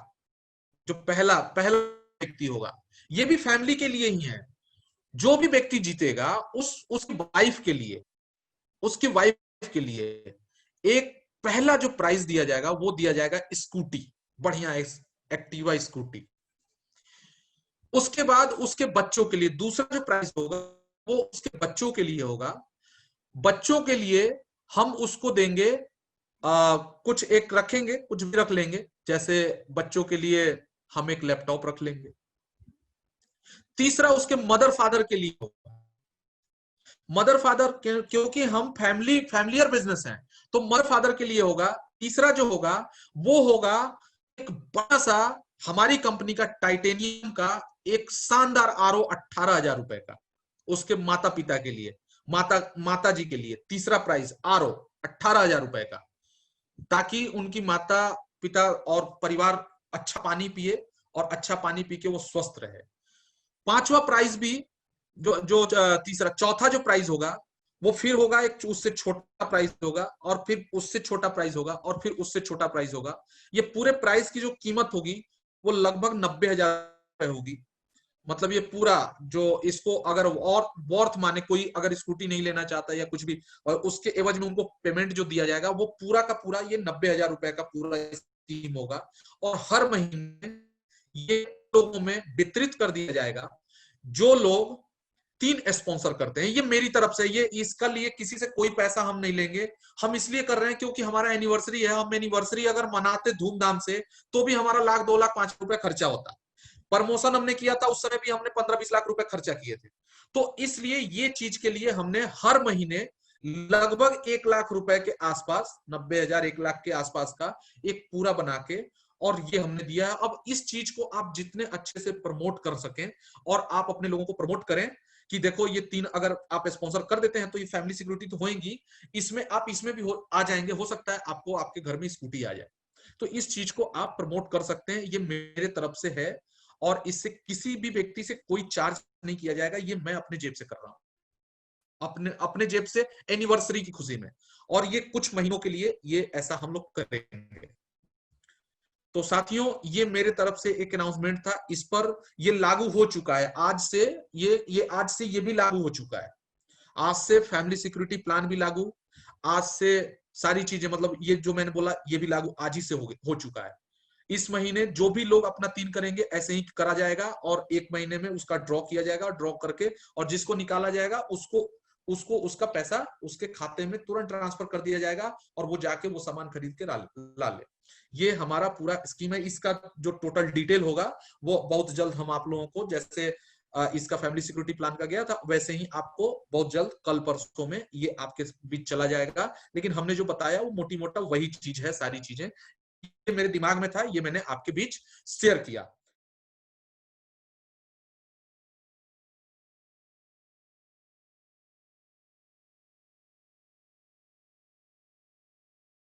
जो पहला व्यक्ति होगा, ये भी फैमिली के लिए ही है। जो भी व्यक्ति जीतेगा उसकी वाइफ के लिए एक पहला जो प्राइज दिया जाएगा वो दिया जाएगा स्कूटी, बढ़िया एक्टिवा स्कूटी। उसके बाद उसके बच्चों के लिए दूसरा जो प्राइज होगा वो उसके बच्चों के लिए होगा। बच्चों के लिए हम उसको देंगे कुछ एक रखेंगे, कुछ भी रख लेंगे, जैसे बच्चों के लिए हम एक लैपटॉप रख लेंगे। तीसरा उसके मदर फादर के लिए होगा। मदर फादर क्योंकि हम फैमिलियर बिजनेस हैं, तो मदर फादर के लिए होगा। तीसरा जो होगा वो होगा एक बड़ा सा हमारी कंपनी का टाइटेनियम का एक शानदार आरओ 18,000 रुपए का, उसके माता पिता के लिए, माता जी के लिए। तीसरा प्राइज आरओ 18,000 रुपए का, ताकि उनकी माता पिता और परिवार अच्छा पानी पिए और अच्छा पानी पी के वो स्वस्थ रहे। पांचवा प्राइज भी जो तीसरा चौथा जो प्राइज होगा वो फिर होगा एक उससे छोटा प्राइज होगा, और फिर उससे छोटा प्राइज होगा, और फिर उससे छोटा प्राइज होगा। ये पूरे प्राइज की जो कीमत होगी वो लगभग 90,000 होगी। मतलब ये पूरा जो इसको अगर और वर्थ माने, कोई अगर स्कूटी नहीं लेना चाहता या कुछ भी, और उसके एवज में उनको पेमेंट जो दिया जाएगा वो पूरा का पूरा ये 90,000 रुपए का पूरा स्कीम होगा। और हर महीने ये लोगों में वितरित कर दिया जाएगा। जो लोग 3 स्पॉन्सर करते हैं, ये मेरी तरफ से, ये इसका लिए किसी से कोई पैसा हम नहीं लेंगे। हम इसलिए कर रहे हैं क्योंकि हमारा एनिवर्सरी है। हम एनिवर्सरी अगर मनाते धूमधाम से तो भी हमारा 1 लाख 2 लाख 5 रुपए खर्चा होता। प्रमोशन हमने किया था उस समय भी हमने 15-20 लाख रुपए खर्चा किए थे। तो इसलिए ये चीज के लिए हमने हर महीने लगभग 1 लाख रुपए के आसपास, 90,000 1 लाख के आसपास का एक पूरा बना के, और ये हमने दिया है। अब इस चीज को आप जितने अच्छे से प्रमोट कर सकें और आप अपने लोगों को प्रमोट करें कि देखो ये 3 अगर आप स्पॉन्सर कर देते हैं तो ये फैमिली सिक्योरिटी तो होगी, इसमें आप इसमें भी आ जाएंगे। हो सकता है आपको आपके घर में स्कूटी आ जाए। तो इस चीज को आप प्रमोट कर सकते हैं। ये मेरे तरफ से है और इससे किसी भी व्यक्ति से कोई चार्ज नहीं किया जाएगा। ये मैं अपने जेब से कर रहा हूं, अपने जेब से, एनिवर्सरी की खुशी में। और ये कुछ महीनों के लिए ये ऐसा हम लोग करेंगे। तो साथियों, ये मेरे तरफ से एक अनाउंसमेंट था। इस पर ये लागू हो चुका है आज से, आज से ये भी लागू हो चुका है। आज से फैमिली सिक्योरिटी प्लान भी लागू, आज से सारी चीजें, मतलब ये जो मैंने बोला ये भी लागू आज ही से हो चुका है। इस महीने जो भी लोग अपना 3 करेंगे ऐसे ही करा जाएगा, और 1 महीने में उसका ड्रॉ किया जाएगा। ड्रॉ करके और जिसको निकाला जाएगा उसको उसका पैसा उसके खाते में तुरंत ट्रांसफर कर दिया जाएगा, और वो जाके वो सामान खरीद के ला ले। ये हमारा पूरा स्कीम है। इसका जो टोटल डिटेल होगा वो बहुत जल्द हम आप लोगों को, जैसे इसका फैमिली सिक्योरिटी प्लान का गया था वैसे ही आपको बहुत जल्द कल परसों में ये आपके बीच चला जाएगा। लेकिन हमने जो बताया वो मोटी मोटा वही चीज है। सारी चीजें ये मेरे दिमाग में था, ये मैंने आपके बीच शेयर किया।